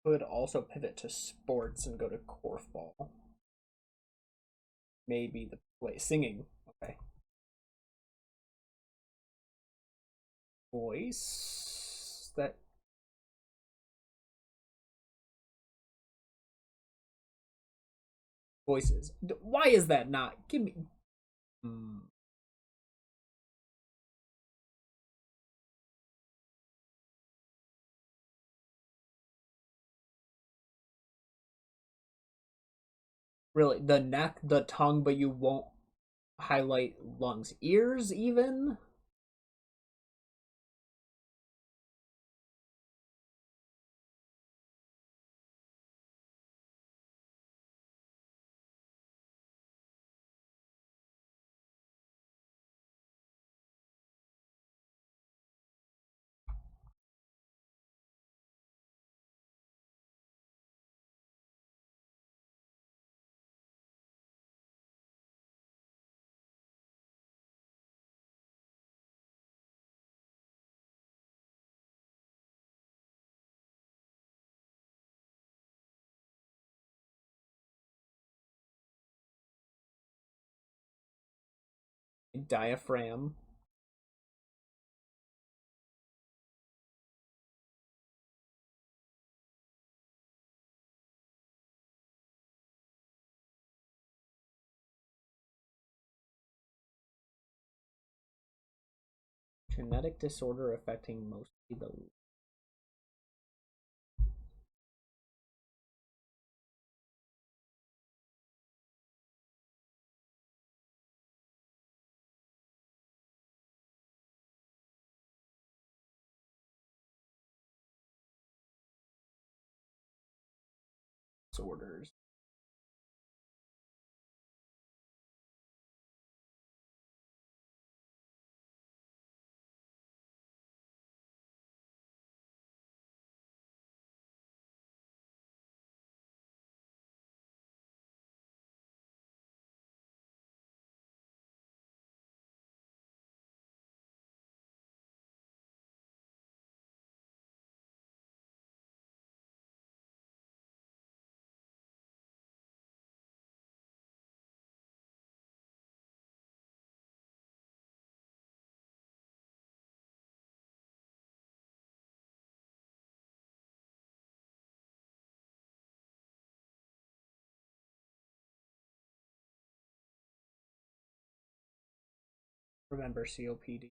[SPEAKER 1] Could also pivot to sports and go to korfball. Maybe the play singing. Okay. Voice. That voices. Why is that not? Give me. Hmm. Really, the neck, the tongue, but you won't highlight lungs, ears, even. Diaphragm. Genetic disorder affecting mostly the disorders. Remember COPD.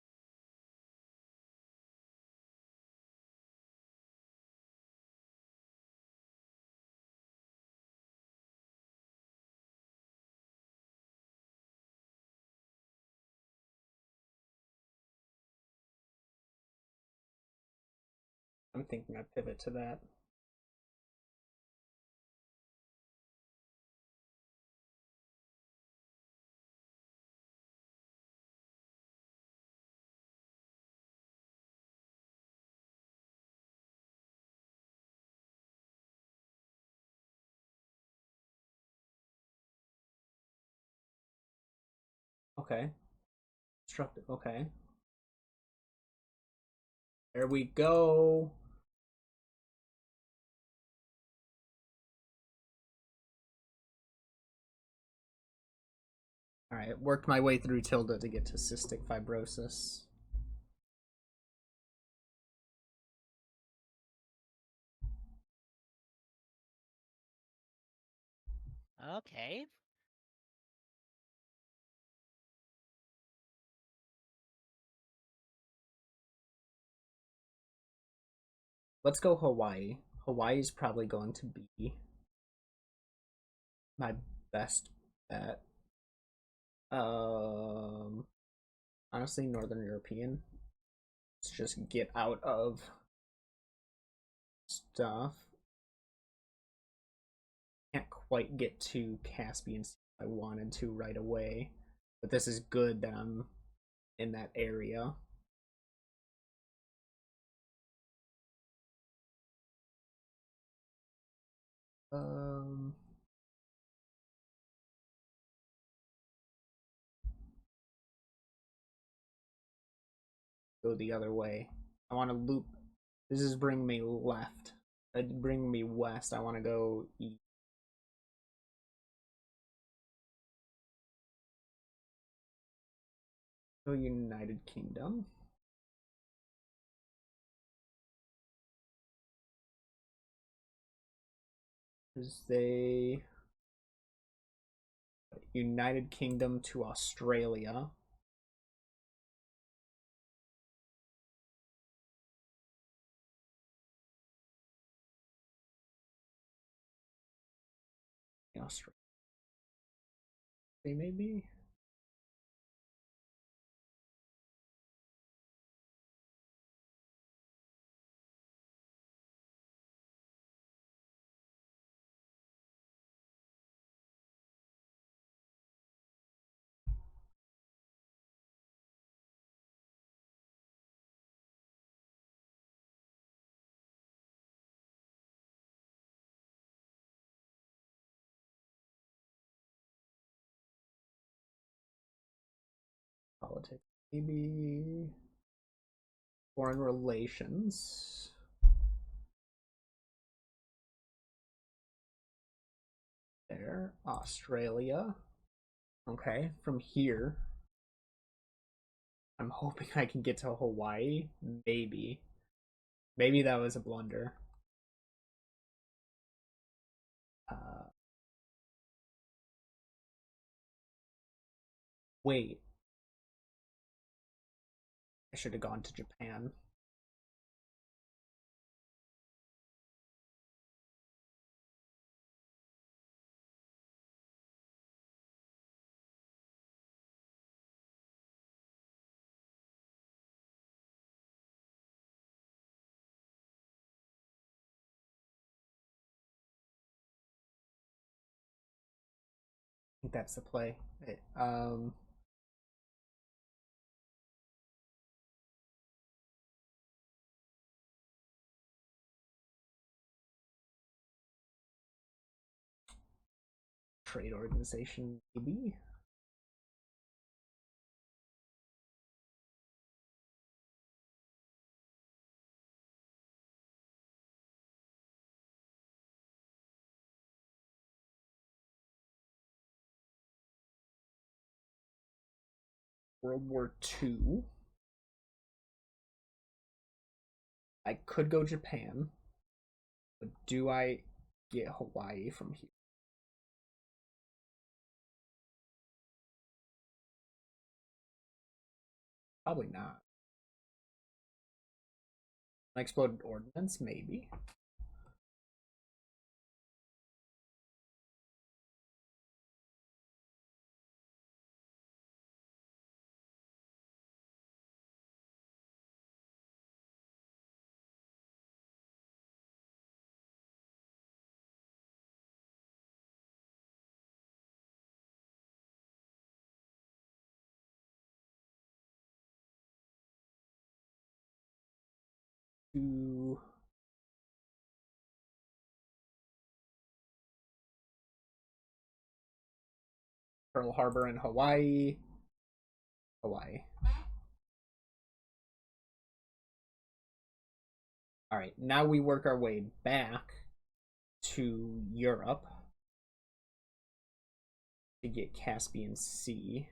[SPEAKER 1] I'm thinking I pivot to that. Okay. Constructive. Okay. There we go. All right, worked my way through tilde to get to cystic fibrosis.
[SPEAKER 2] Okay.
[SPEAKER 1] Let's go Hawaii. Hawaii is probably going to be my best bet. Um, Honestly, Northern European. Let's just get out of stuff. Can't quite get to Caspian Sea if I wanted to right away, but this is good that I'm in that area. Um, Go the other way. I want to loop. This is bring me left. Bring me west. I want to go east. Go United Kingdom. Because they United Kingdom to Australia. Australia, maybe. Politics, maybe. Foreign relations. There, Australia. Okay, from here. I'm hoping I can get to Hawaii. Maybe. Maybe that was a blunder. Uh, Wait. I should have gone to Japan. I think that's the play. Trade organization, maybe. World War II. I could go Japan, but do I get Hawaii from here? Probably not. Unexploded ordnance, maybe. To Pearl Harbor in Hawaii. Hawaii. All right, now we work our way back to Europe to get Caspian Sea.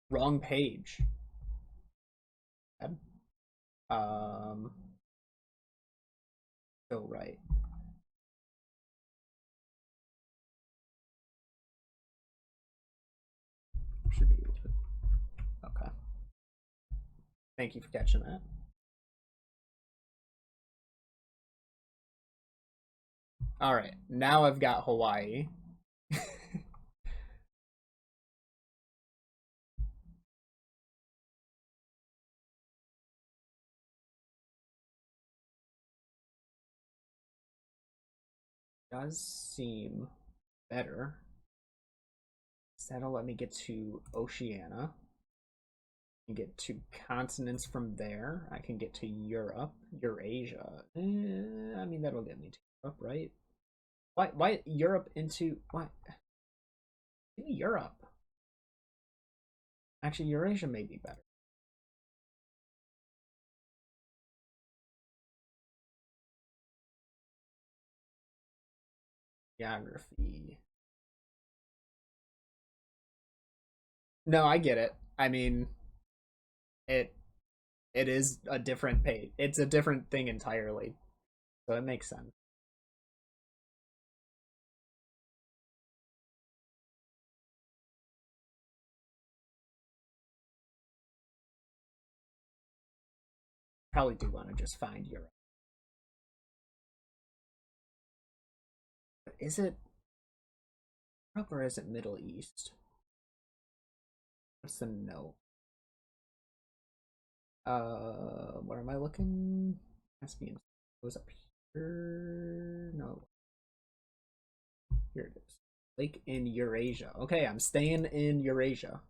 [SPEAKER 1] Wrong page. Um, go right. Should be able to. Okay. Thank you for catching that. All right, now I've got Hawaii. Does seem better. That'll let me get to Oceania and get to continents from there. I can get to Europe, Eurasia. I mean, that'll get me to Europe, right? Why Europe into what? Give me Europe. Actually, Eurasia may be better. Geography. No, I get it. I mean, it it is a different page. It's a different thing entirely, so it makes sense. Probably do want to just find Europe. But is it Europe or is it Middle East? What's the no? Where am I looking? Caspian goes up here. No, here it is. Lake in Eurasia. Okay, I'm staying in Eurasia.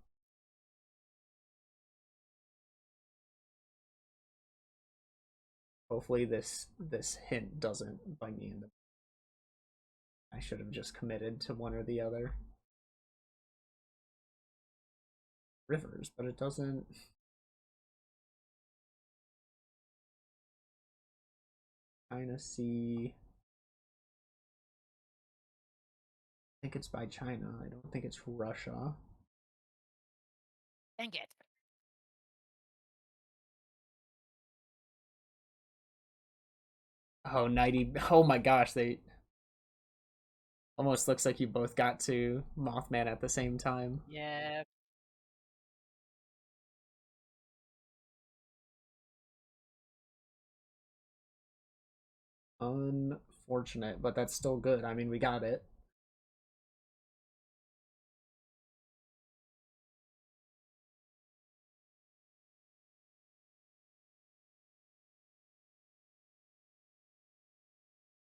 [SPEAKER 1] Hopefully this hint doesn't bite me in the. I should have just committed to one or the other. Rivers, but it doesn't. China Sea. think it's by China. I don't think it's Russia.
[SPEAKER 2] Dang it.
[SPEAKER 1] Oh, 90. Oh my gosh, they almost looks like you both got to Mothman at the same time.
[SPEAKER 2] Yeah.
[SPEAKER 1] Unfortunate, but that's still good. I mean, we got it.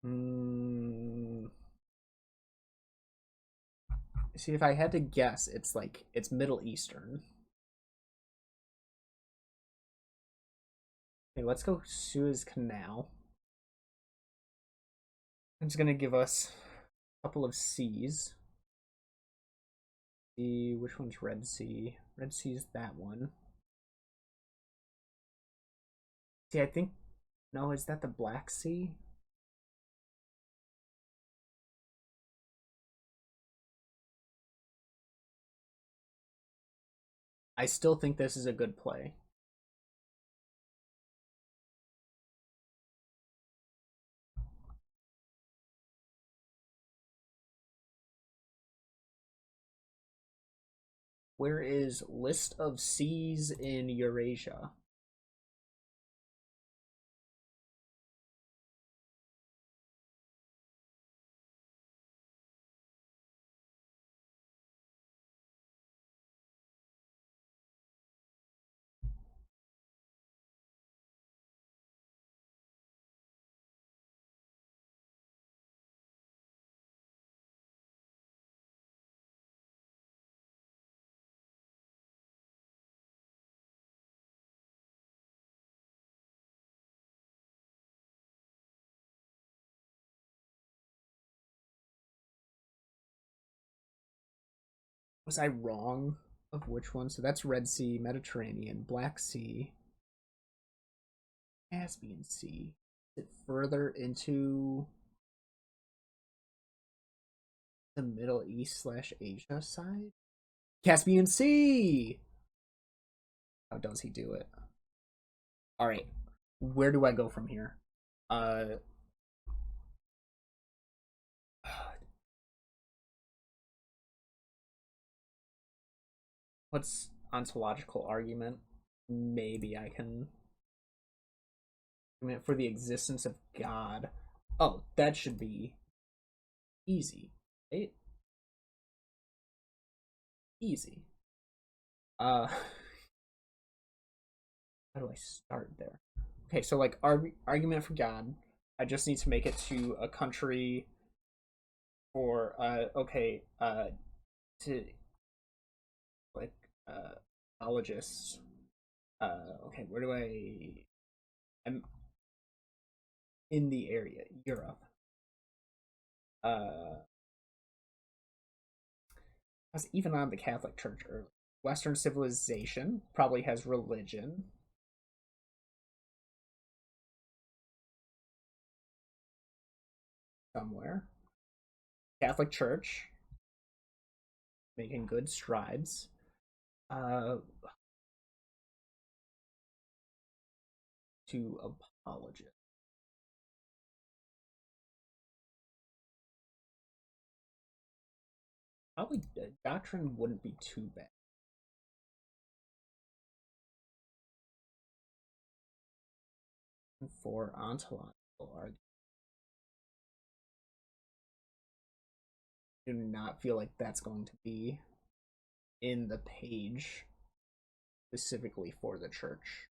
[SPEAKER 1] Mm, see, if I had to guess, it's Middle Eastern. Okay, let's go Suez Canal. It's gonna give us a couple of C's. See which one's Red Sea. Red Sea is that one. See, I think no, is that the Black Sea? I still think this is a good play. Where is list of seas in Eurasia? Was I wrong of which one? So that's Red Sea, Mediterranean, Black Sea, Caspian Sea. Is it further into the Middle East slash Asia side? Caspian Sea! How does he do it? All right. Where do I go from here? Uh, what's ontological argument? Maybe I can. I mean, for the existence of God. Oh, that should be easy, right? Easy. Uh, how do I start there? Okay, so like argument for God. I just need to make it to a country for okay to like ologists. Okay, where do I? I'm in the area, Europe. I was even on the Catholic Church early. Western civilization probably has religion somewhere. Catholic Church making good strides. Uh, to apologists. Probably doctrine wouldn't be too bad. For ontological argument, I do not feel like that's going to be in the page specifically for the church.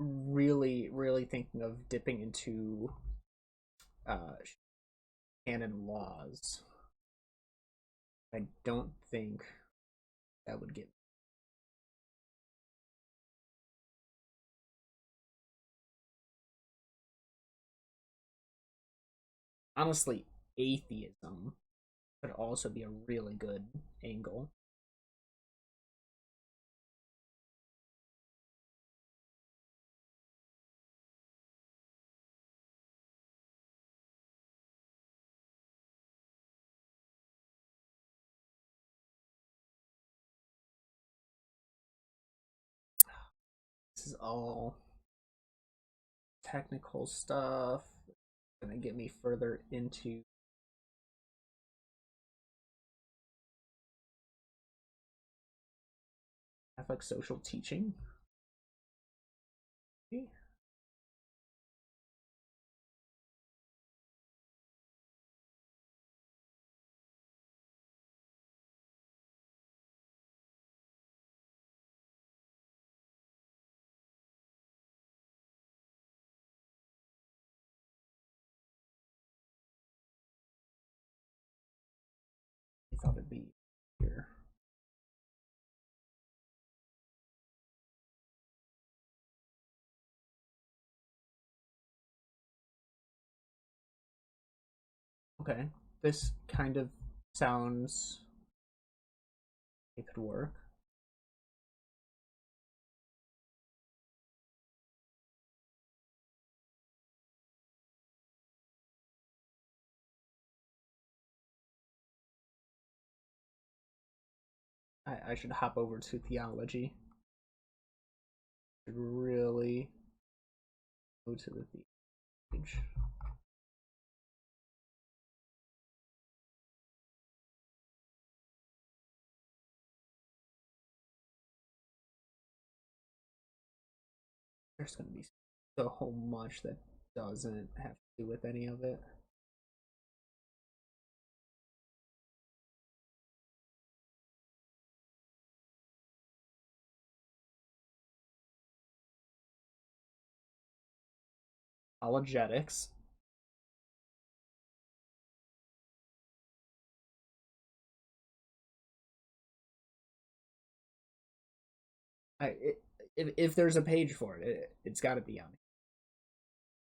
[SPEAKER 1] really thinking of dipping into uh, canon laws. I don't think that would get. Honestly, atheism could also be a really good angle. This is all technical stuff. Gonna get me further into Catholic social teaching. I thought it'd be here. Okay, this kind of sounds it could work. I should hop over to theology. Should really go to the page. There's gonna be so much that doesn't have to do with any of it. Apologetics. I if there's a page for it's got to be on.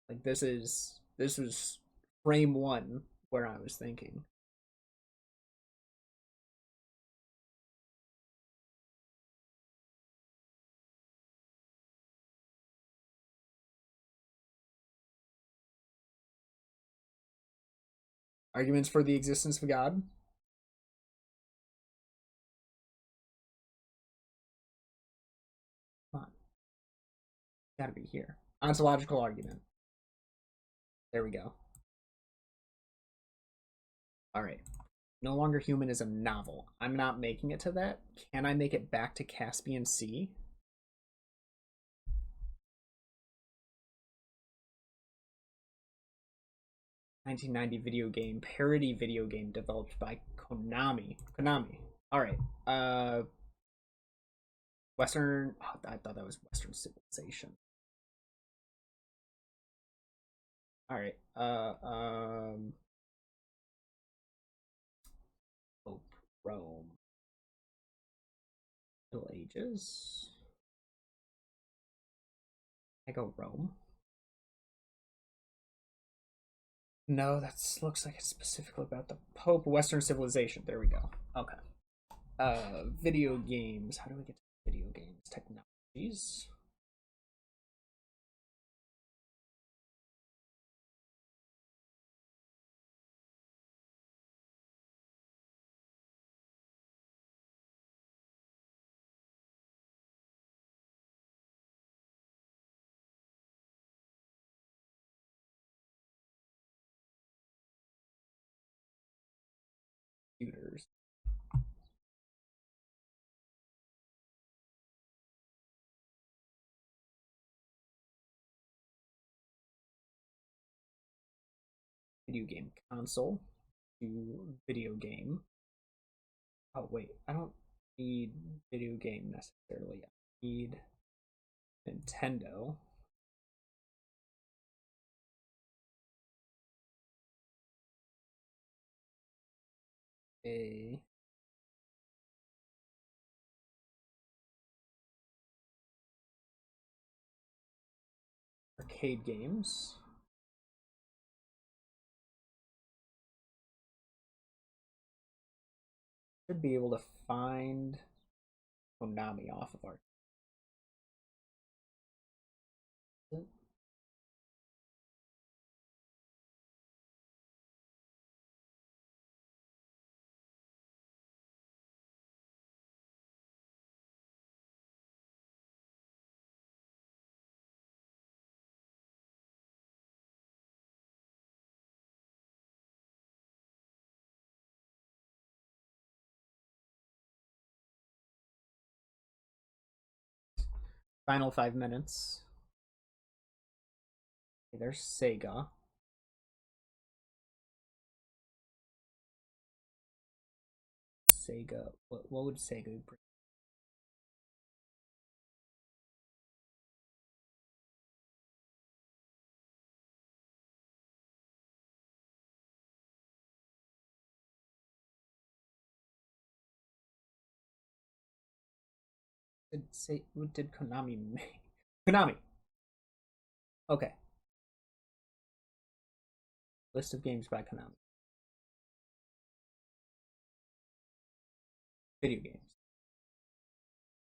[SPEAKER 1] Like this was frame one where I was thinking. Arguments for the existence of God. Come on, got to be here. Ontological argument. There we go. All right. No Longer Human is a novel. I'm not making it to that. Can I make it back to Caspian Sea? (1990) video game, parody video game developed by Konami. Konami. All right. Western. Oh, I thought that was Western Civilization. All right. Hope Rome. Middle Ages. I go Rome. No, that looks like it's specifically about the Pope. Western Civilization. There we go. Okay. Video games. How do we get to video games? Technologies. Computers. Video game console to video game. Oh wait, I don't need video game necessarily. I need Nintendo. A arcade games. Should be able to find Konami off of our. Final 5 minutes. Okay, there's Sega. Sega. What would Sega bring? What did Konami make? Konami. Okay. List of games by Konami. Video games.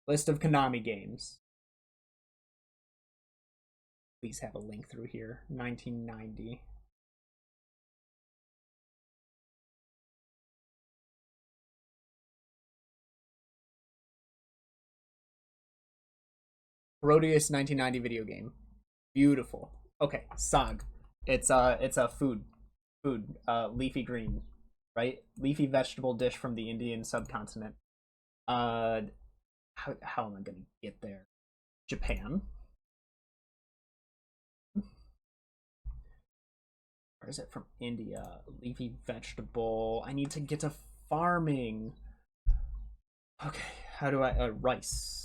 [SPEAKER 1] List of Konami games. Please have a link through here. 1990. Proteus 1990 video game. Beautiful. Okay, Sag. It's a food leafy green, right? Leafy vegetable dish from the Indian subcontinent. Uh how am I going to get there? Japan. Or is it from India? Leafy vegetable. I need to get to farming. Okay, how do I rice?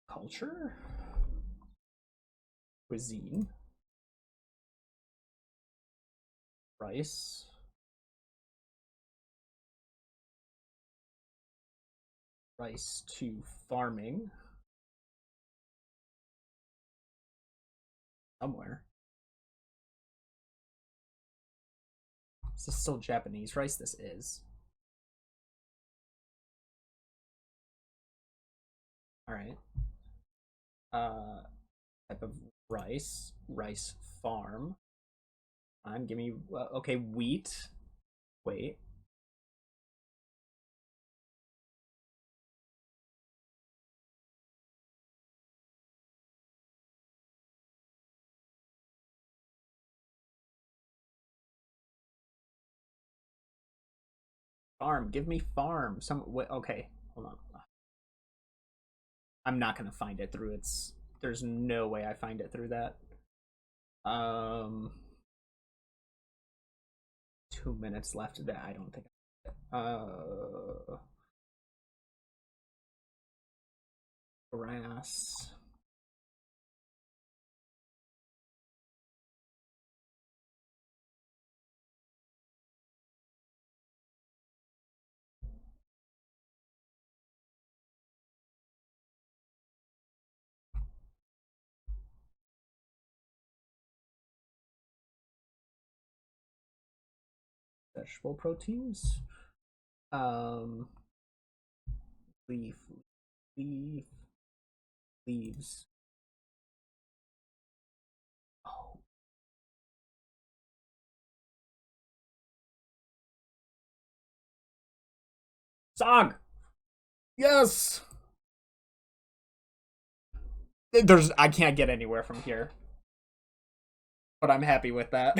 [SPEAKER 1] Culture? Cuisine? Rice? Rice to farming. Somewhere. Is this still Japanese rice? This is. Alright. Type of rice. Rice farm. Give me okay, wheat. Wait. Farm. Give me farm. Some wait, okay. Hold on. I'm not gonna find it through its. There's no way I find it through that. 2 minutes left. That I don't think. Grass. Vegetable proteins. Um, leaf, leaf, leaves. Oh, Sog. Yes. I can't get anywhere from here, but I'm happy with that.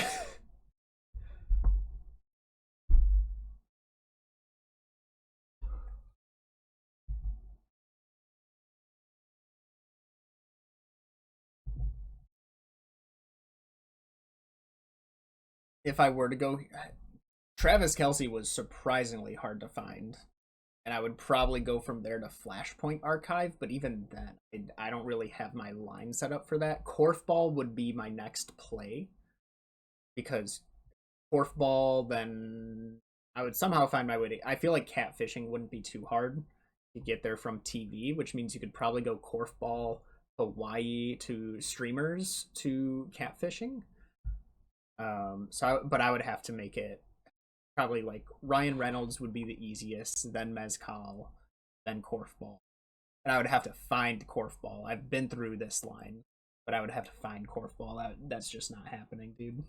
[SPEAKER 1] If I were to go, Travis Kelsey was surprisingly hard to find, and I would probably go from there to Flashpoint Archive. But even then, I don't really have my line set up for that. Korfball would be my next play because korfball, then I would somehow find my way to. I feel like catfishing wouldn't be too hard to get there from TV, which means you could probably go korfball, Hawaii to streamers to catfishing. But I would have to make it probably like Ryan Reynolds would be the easiest, then mezcal, then korfball, and I would have to find korfball. I've been through this line, but I would have to find korfball. That's just not happening, dude.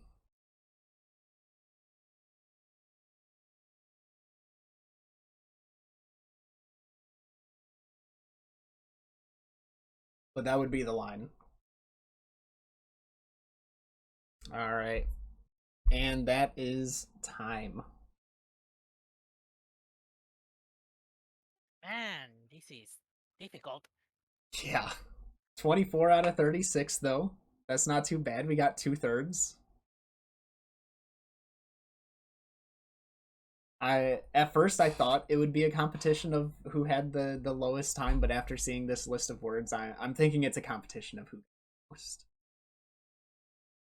[SPEAKER 1] But that would be the line. All right, and that is time.
[SPEAKER 2] Man, this is difficult.
[SPEAKER 1] Yeah, 24 out of 36 though. That's not too bad. We got two thirds. I at first I thought it would be a competition of who had the lowest time, but after seeing this list of words, I'm thinking it's a competition of who most.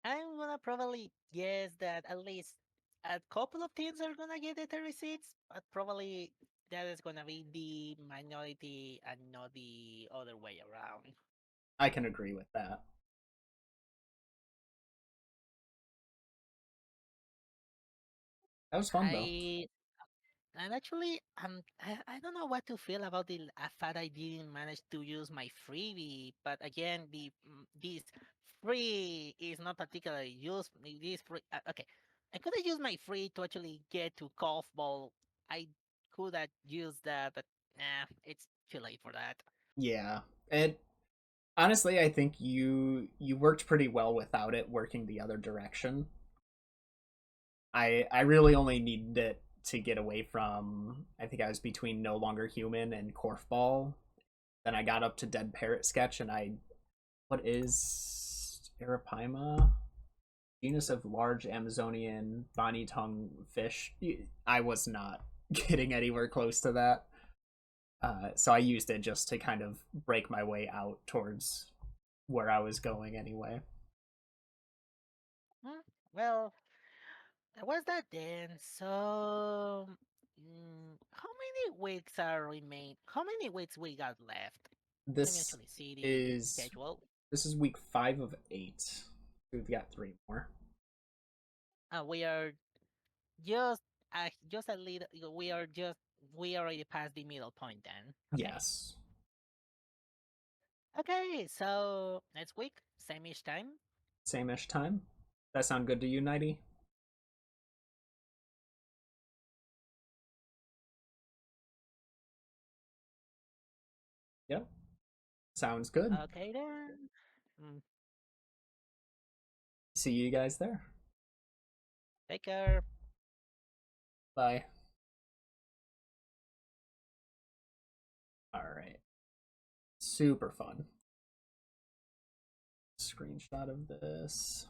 [SPEAKER 2] I'm gonna probably guess that at least a couple of teams are gonna get the 36, but probably that is gonna be the minority and not the other way around.
[SPEAKER 1] I can agree with that. That was fun though.
[SPEAKER 2] I And actually, I don't know what to feel about the fact I didn't manage to use my freebie. But again, this free is not particularly used. This free, okay, I could have used my free to actually get to golf ball. I could have used that, but nah, it's too late for that.
[SPEAKER 1] Yeah, and honestly, I think you worked pretty well without it working the other direction. I really only needed it to get away from. I think I was between No Longer Human and Korfball. Then I got up to Dead Parrot Sketch, and I what is Arapaima? Genus of large Amazonian bonny tongue fish. I was not getting anywhere close to that. So I used it just to kind of break my way out towards where I was going anyway.
[SPEAKER 2] Hmm, well, that was that then. So, how many weeks are remain? How many weeks we got left? Let me
[SPEAKER 1] This
[SPEAKER 2] actually see the
[SPEAKER 1] is
[SPEAKER 2] schedule.
[SPEAKER 1] this is week 5 of 8. We've got three more.
[SPEAKER 2] We are just just a little. We already passed the middle point then. Okay.
[SPEAKER 1] Yes,
[SPEAKER 2] Okay. So next week, same-ish time.
[SPEAKER 1] same-ish time. That sound good to you, Nighty? Yep, sounds good.
[SPEAKER 2] Okay then. Mm,
[SPEAKER 1] See you guys there.
[SPEAKER 2] take care.
[SPEAKER 1] Bye. All right, super fun. Screenshot of this.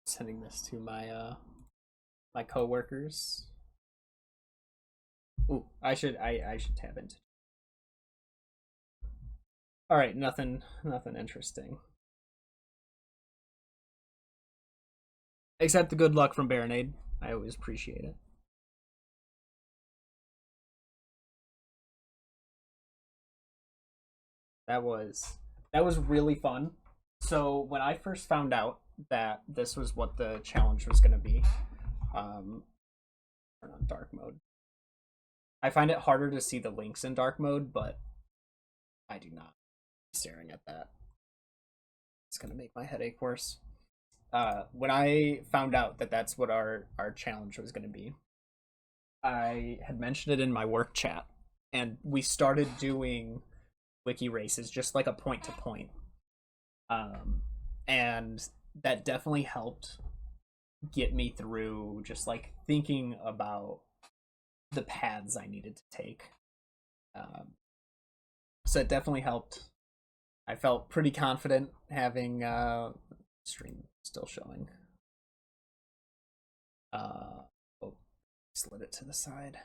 [SPEAKER 1] Sending this to my coworkers. Ooh, I should tab into. All right, nothing interesting. Except the good luck from Baronade. I always appreciate it. That was that was really fun. So when I first found out that this was what the challenge was going to be, turn on dark mode. I find it harder to see the links in dark mode, but I do not staring at that. It's going to make my headache worse. When I found out that that's what our challenge was going to be, I had mentioned it in my work chat, and we started doing wiki races just like a point to point, and that definitely helped get me through just like thinking about the paths I needed to take. Um, so it definitely helped I felt pretty confident having stream still showing. Oh, slid it to the side.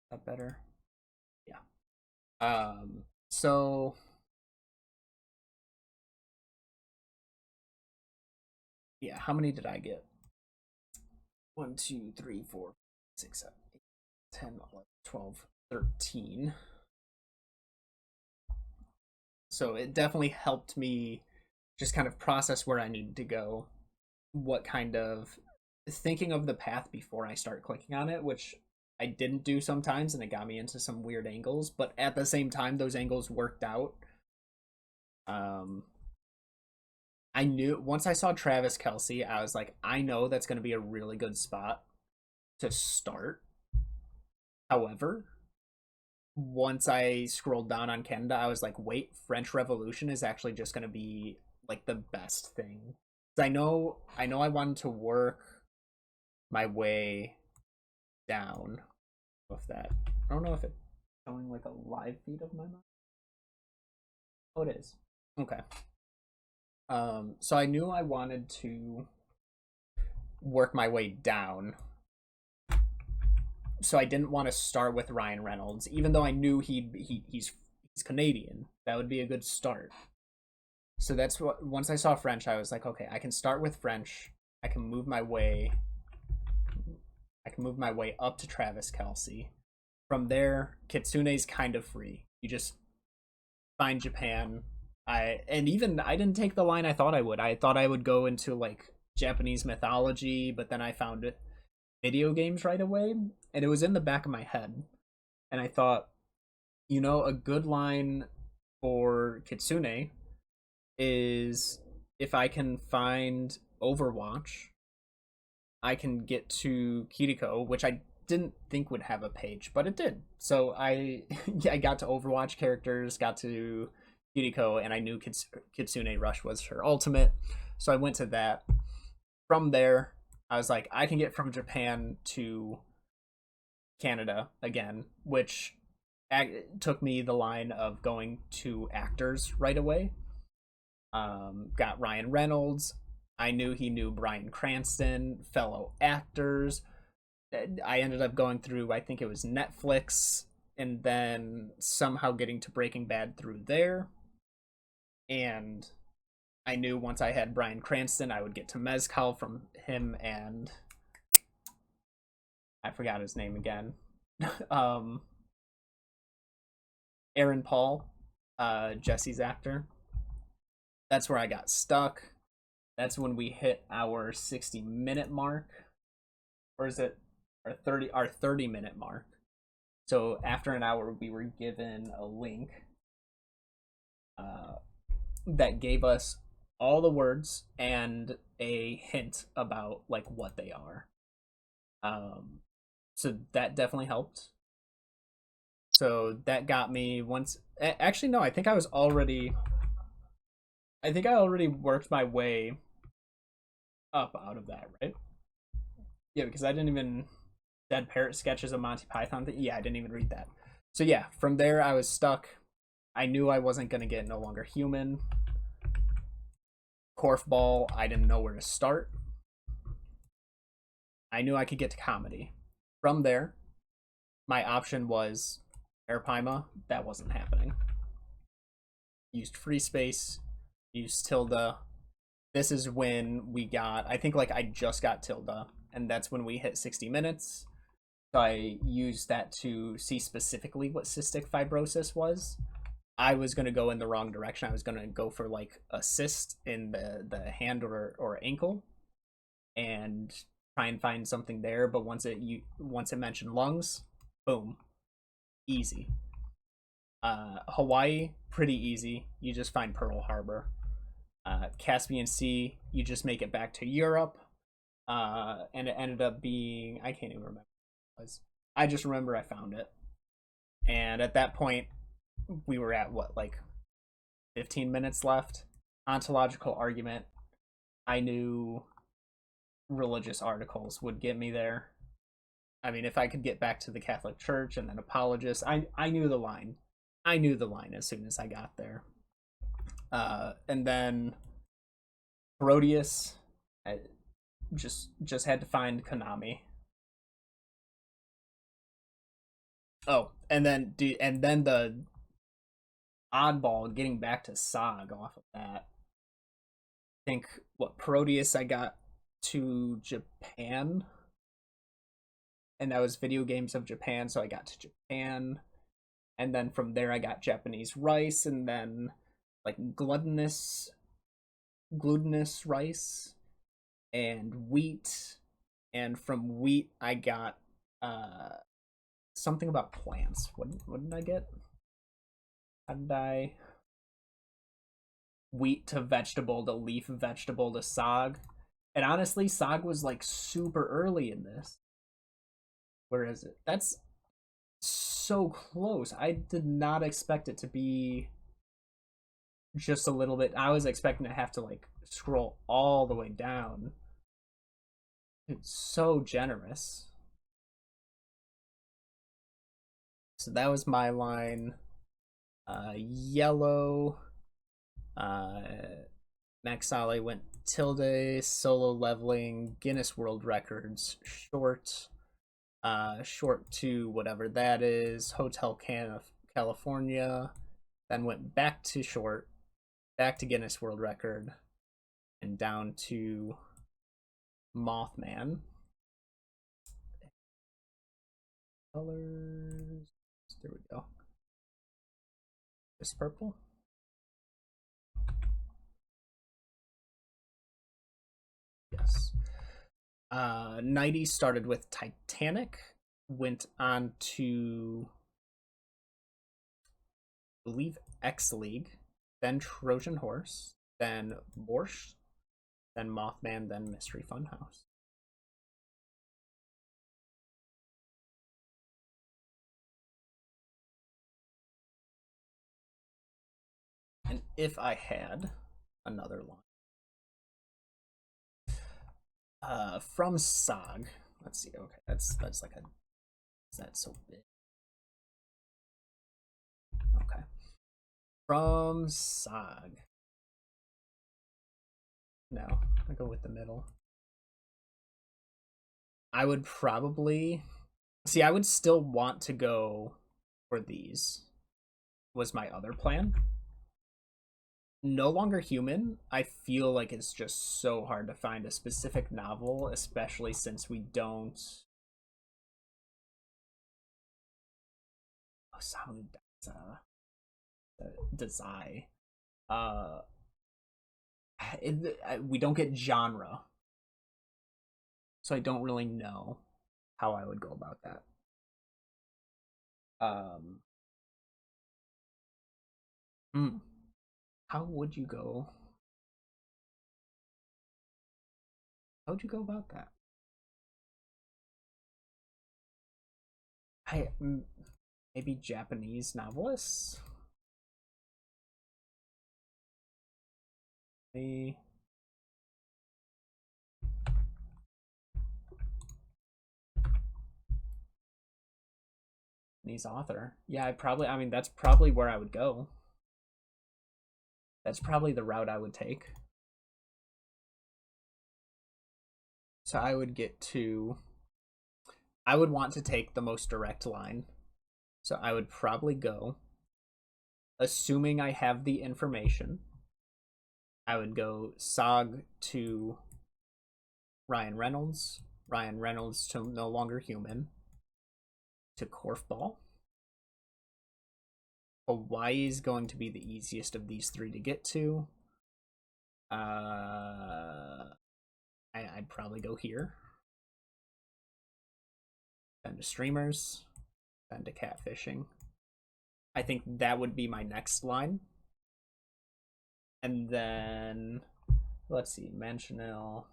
[SPEAKER 1] That better? Yeah. So yeah, how many did I get? 1, 2, 3, 4, 6, 7, 8, 10, 11, 12, 13. So it definitely helped me just kind of process where I needed to go, what kind of thinking of the path before I start clicking on it, which I didn't do sometimes, and it got me into some weird angles. But at the same time, those angles worked out. Um, I knew once I saw Travis Kelsey, I was like, I know that's going to be a really good spot to start. However, once I scrolled down on Canada, I was like, wait, French Revolution is actually just going to be like the best thing. I wanted to work my way down with that. I don't know if it's showing like a live feed of my mouth. Oh, it is. Okay. So I knew I wanted to work my way down. So I didn't want to start with Ryan Reynolds, even though I knew he's Canadian. That would be a good start. So that's what once I saw French, I was like, okay, I can start with French. I can move my way. I can move my way up to Travis Kelsey. From there, Kitsune's kind of free. You just find Japan. I didn't take the line I thought I would. I thought I would go into like Japanese mythology, but then I found it video games right away, and it was in the back of my head. And I thought, a good line for Kitsune is if I can find Overwatch, I can get to Kiriko, which I didn't think would have a page, but it did. So I I got to Overwatch characters, got to Kiriko, and I knew Kitsune Rush was her ultimate. So I went to that. From there, I was like, I can get from Japan to Canada again, which took me the line of going to actors right away. Got Ryan Reynolds. I knew he knew Bryan Cranston, fellow actors. I ended up going through, I think it was Netflix, and then somehow getting to Breaking Bad through there. And I knew once I had Bryan Cranston, I would get to Mezcal from him and I forgot his name again. um, Aaron Paul, Jesse's actor. That's where I got stuck. That's when we hit our 60-minute mark, or is it our 30-minute mark? So after an hour, we were given a link uh, that gave us all the words and a hint about like what they are. So that definitely helped. So that got me once. Actually, no, I think I already worked my way up out of that, right? Yeah, because I didn't even Dead Parrot Sketches of Monty Python. Yeah, I didn't even read that. So yeah, from there I was stuck. I knew I wasn't gonna get No Longer Human. Korfball, I didn't know where to start. I knew I could get to comedy. From there, my option was Arapaima. That wasn't happening. Used Free Space, used Tilda. This is when we got, I think like I just got Tilda, and that's when we hit 60 minutes. So I used that to see specifically what cystic fibrosis was. I was going to go in the wrong direction. I was going to go for like a cyst in the hand or ankle and try and find something there. But once it mentioned lungs, boom, easy. Hawaii, pretty easy. You just find Pearl Harbor. Caspian Sea, you just make it back to Europe. And it ended up being, I can't even remember what it was. I just remember I found it. And at that point, we were at what, like 15 minutes left? Ontological argument. I knew religious articles would get me there. I mean, if I could get back to the Catholic Church and then apologist, I knew the line. I knew the line as soon as I got there. And then Herodias, I just had to find Konami. Oh, and then the oddball getting back to Sog off of that. I think what Proteus I got to Japan, and that was video games of Japan, so I got to Japan, and then from there I got Japanese rice, and then like glutinous rice and wheat, and from wheat I got something about plants. What did I get? How did I wheat to vegetable to leaf vegetable to sog? And honestly, sog was like super early in this. Where is it? That's so close. I did not expect it to be just a little bit. I was expecting to have to like scroll all the way down. It's so generous. So that was my line. Yellow. Uh, Max Sale went tilde, solo leveling, Guinness World Records, short. Short to whatever that is, California. Then went back to short, back to Guinness World Record, and down to Mothman. Colors. There we go. This purple. Yes. 90 started with Titanic, went on to I believe X League, then Trojan Horse, then Borscht, then Mothman, then Mystery Funhouse. And if I had another line. From Sog. Let's see. Okay, that's like a. Is that so big? Okay. From Sog. No, I go with the middle. I would probably see. I would still want to go for these. Was my other plan. No Longer Human, I feel like it's just so hard to find a specific novel, especially since we don't. Oh, sound Desai. Uh, we don't get genre, so I don't really know how I would go about that. Um, hmm, how would you go? How would you go about that? I maybe Japanese novelists. The Japanese author. Yeah, I probably. I mean, that's probably where I would go. That's probably the route I would take. So I would get to. I would want to take the most direct line. So I would probably go, assuming I have the information, I would go Sog to Ryan Reynolds to No Longer Human, to Korfball. Hawaii is going to be the easiest of these three to get to. I'd probably go here. Then to streamers, then to catfishing. I think that would be my next line. And then let's see, Mansionil.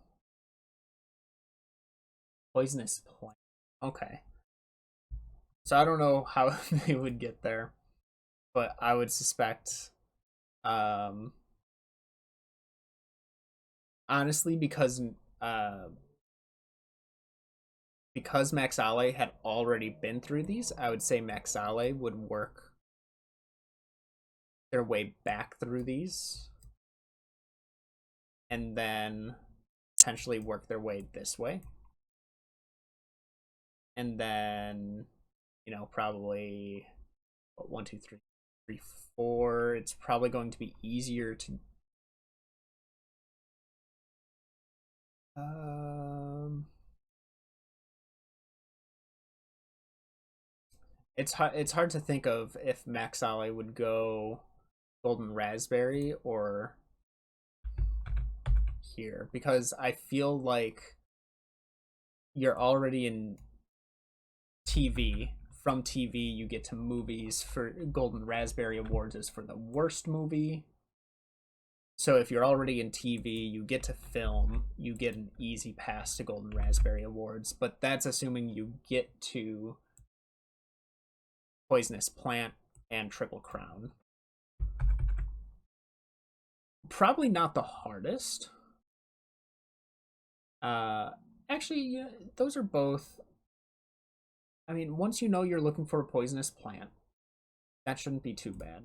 [SPEAKER 1] Poisonous plant. Okay. So I don't know how they would get there, but I would suspect um honestly uh because Maxale had already been through these, I would say Maxale would work their way back through these and then potentially work their way this way. And then, probably what, 1, 2, 3, 4. It's probably going to be easier to it's hard to think of if Max Ali would go Golden Raspberry or here, because I feel like you're already in TV. From TV, you get to movies. For Golden Raspberry Awards is for the worst movie. So if you're already in TV, you get to film, you get an easy pass to Golden Raspberry Awards. But that's assuming you get to Poisonous Plant and Triple Crown. Probably not the hardest. Actually, yeah, those are both. I mean, once you know you're looking for a poisonous plant, that shouldn't be too bad.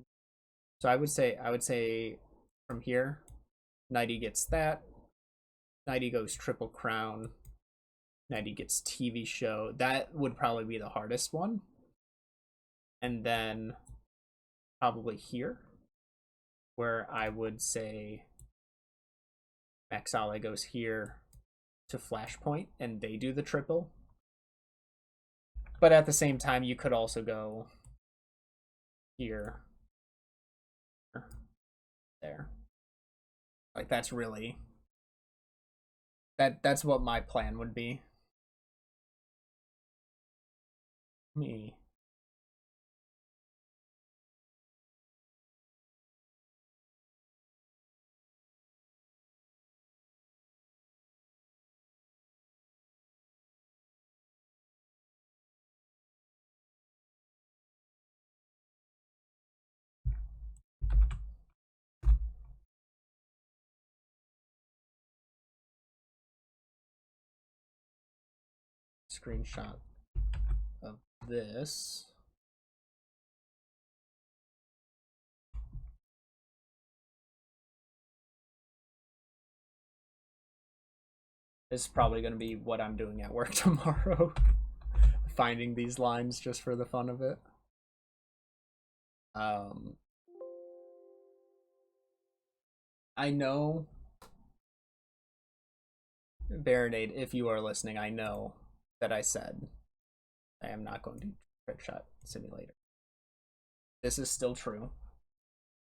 [SPEAKER 1] So I would say from here, Nighty gets that. Nighty goes Triple Crown. Nighty gets TV show. That would probably be the hardest one. And then probably here, where I would say Maxale goes here to Flashpoint and they do the triple. But at the same time, you could also go here, there. Like that's really that's what my plan would be. Me. Screenshot of this. This is probably going to be what I'm doing at work tomorrow. Finding these lines just for the fun of it. I know, Baronade, if you are listening, I know that I said I am not going to Trick Shot Simulator. This is still true.